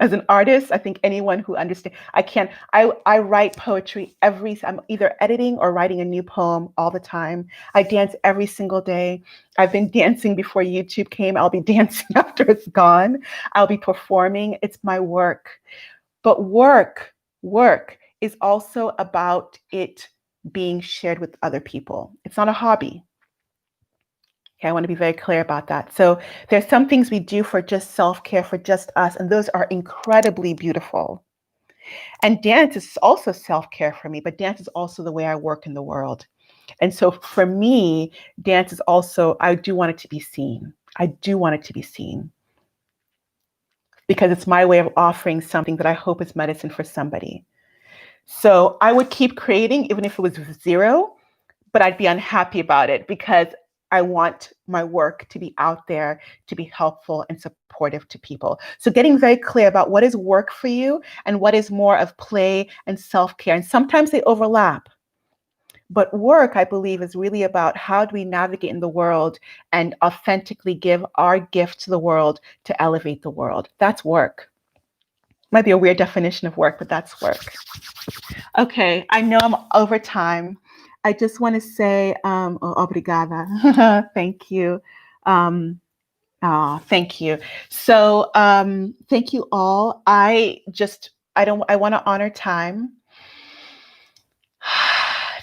As an artist, I think anyone who understands, I write poetry I'm either editing or writing a new poem all the time. I dance every single day. I've been dancing before YouTube came. I'll be dancing after it's gone. I'll be performing. It's my work. But work is also about it being shared with other people. It's not a hobby. Okay, I want to be very clear about that. So there's some things we do for just self-care, for just us, and those are incredibly beautiful. And dance is also self-care for me, but dance is also the way I work in the world. And so for me, dance is also, I do want it to be seen. I do want it to be seen because it's my way of offering something that I hope is medicine for somebody. So I would keep creating even if it was 0, but I'd be unhappy about it because I want my work to be out there, to be helpful and supportive to people. So getting very clear about what is work for you and what is more of play and self-care. And sometimes they overlap. But work, I believe, is really about how do we navigate in the world and authentically give our gift to the world to elevate the world. That's work. Might be a weird definition of work, but that's work. Okay, I know I'm over time. I just want to say, obrigada. Thank you. Thank you. So, thank you all. I want to honor time.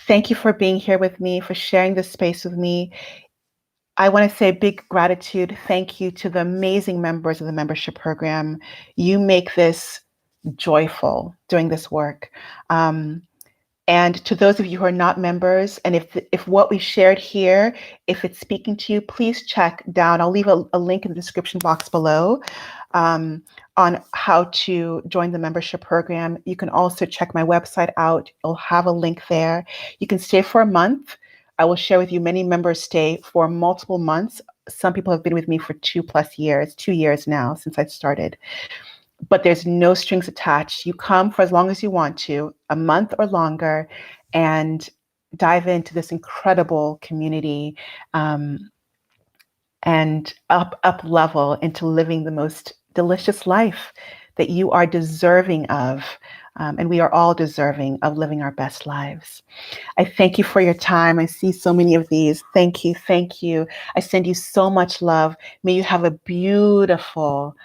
Thank you for being here with me, for sharing this space with me. I want to say big gratitude. Thank you to the amazing members of the membership program. You make this joyful doing this work. And to those of you who are not members, and if what we shared here, if it's speaking to you, please check down. I'll leave a link in the description box below on how to join the membership program. You can also check my website out. It'll have a link there. You can stay for a month. I will share with you many members stay for multiple months. Some people have been with me for 2+ years, 2 years now since I started. But there's no strings attached. You come for as long as you want to, a month or longer, and dive into this incredible community and up level into living the most delicious life that you are deserving of. And we are all deserving of living our best lives. I thank you for your time. I see so many of these. Thank you. Thank you. I send you so much love. May you have a beautiful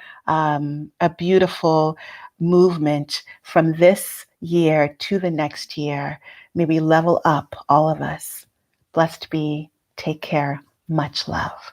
movement from this year to the next year. May we level up, all of us. Blessed be. Take care. Much love.